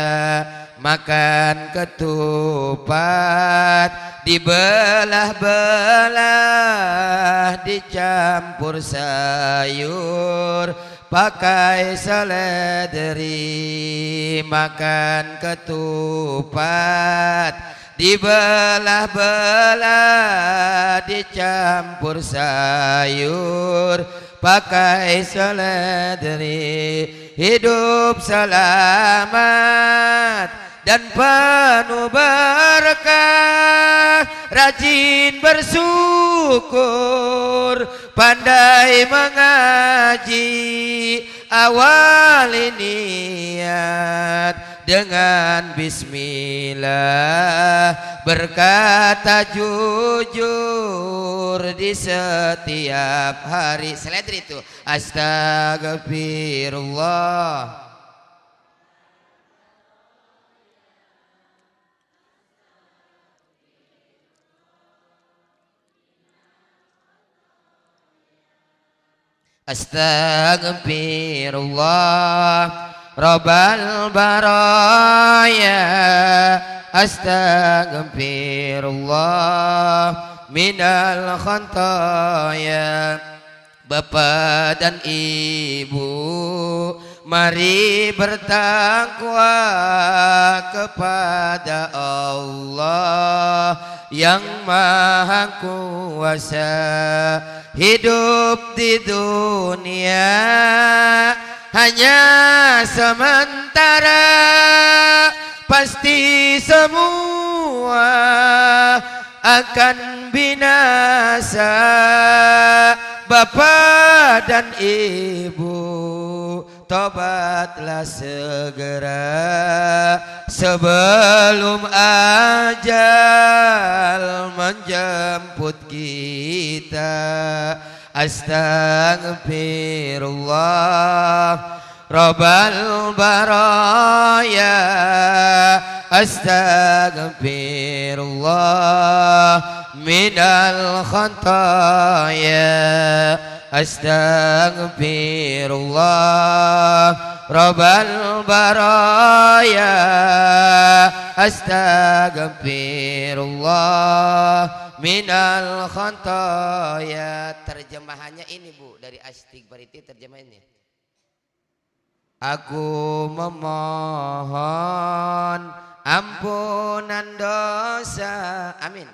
Makan ketupat dibelah-belah dicampur sayur pakai seledri. Makan ketupat dibelah-belah dicampur sayur pakai seledri. Hidup selamat dan penuh berkah, rajin bersyukur, pandai mengaji, awali niat dengan bismillah, berkata jujur di setiap hari. Seledri itu astagfirullah. Astaghfirullah rabbal baraya astaghfirullah minal khataya. Bapak dan ibu, mari bertakwa kepada Allah yang Maha Kuasa. Hidup di dunia hanya sementara, pasti semua akan binasa. Bapak dan ibu, tobatlah segera sebelum ajal menjemput kita. Astaghfirullah rabbal baraya astaghfirullah minal khataya astaghfirullah rabbal baraya astaghfirullah minal khataya. Terjemahannya ini Bu, dari Astighfariti terjemahannya. Aku memohon ampunan dosa. Amin.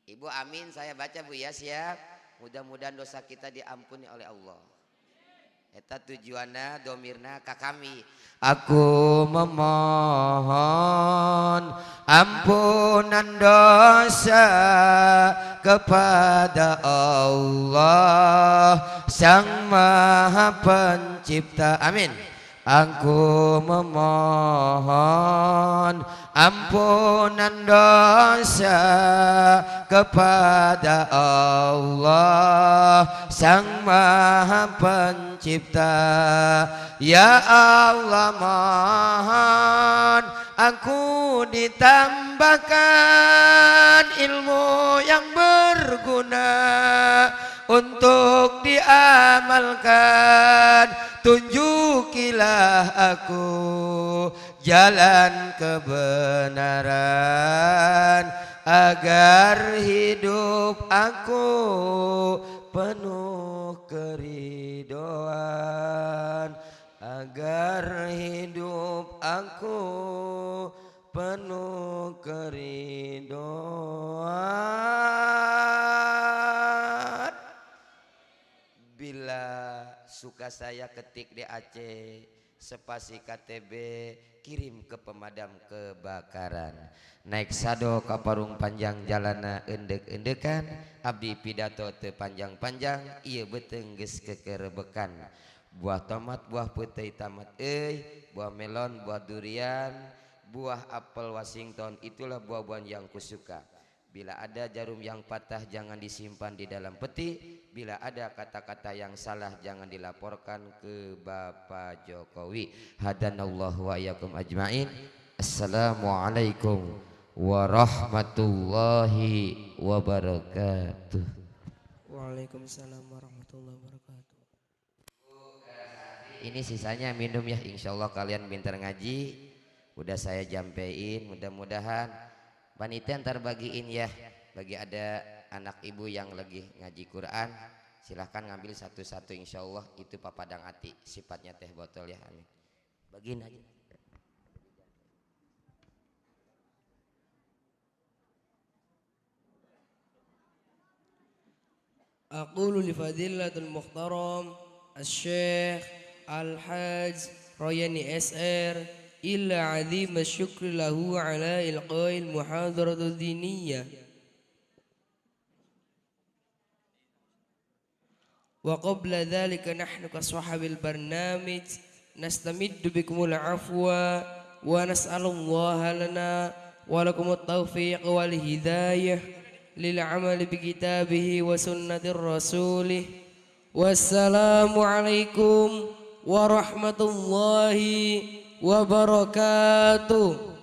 Ibu amin, saya baca Bu ya, siap. Mudah-mudahan dosa kita diampuni oleh Allah. Eta tujuanna domirna ka kami. Aku memohon ampunan dosa kepada Allah Sang Maha Pencipta. Amin. Aku memohon ampunan dosa kepada Allah Sang Maha Pencipta. Ya Allah, mohon aku ditambahkan ilmu yang berguna untuk diamalkan. Tunjukilah aku jalan kebenaran agar hidup aku penuh keridhaan, agar hidup aku penuh keridhaan. Bila suka saya ketik di Aceh spasi KTB, kirim ke pemadam kebakaran. Naik sado ka parung panjang jalana endek-endekan, abdi pidato teu panjang-panjang, ieu beuteung geus kekerebekan. Buah tomat, buah peuteuy tamat buah melon, buah durian, buah apel Washington, itulah buah-buahan yang kusuka. Bila ada jarum yang patah jangan disimpan di dalam peti. Bila ada kata-kata yang salah jangan dilaporkan ke Bapak Jokowi. Hadanallahu wa iyyakum ajmain. Assalamualaikum warahmatullahi wabarakatuh. Waalaikumsalam warahmatullahi wabarakatuh. Ini sisanya minum ya, insyaallah kalian pintar ngaji. Udah saya jampein, mudah-mudahan panitia ntar bagiin ya. Bagi ada anak ibu yang lagi ngaji Quran, silahkan ngambil satu-satu, insyaallah itu papadang ati, sifatnya teh botol ya. Amin. Bagiin aja. Aqulu li fadilatul muhtaram Al-Syekh Al-Hajj Royani SR illa azim syukri lahu ala ilqa'il muhadaratul diniyah. Wa qabla dhalika nahnu ka sahabil barnamij nastamiddu bikumul afwa wa nas'alullaha lana wa lakumut taufiq wal hidayah lil amali bi kitabihi wa sunnatir rasulih. Wassalamu alaikum warahmatullahi wabarakatuh.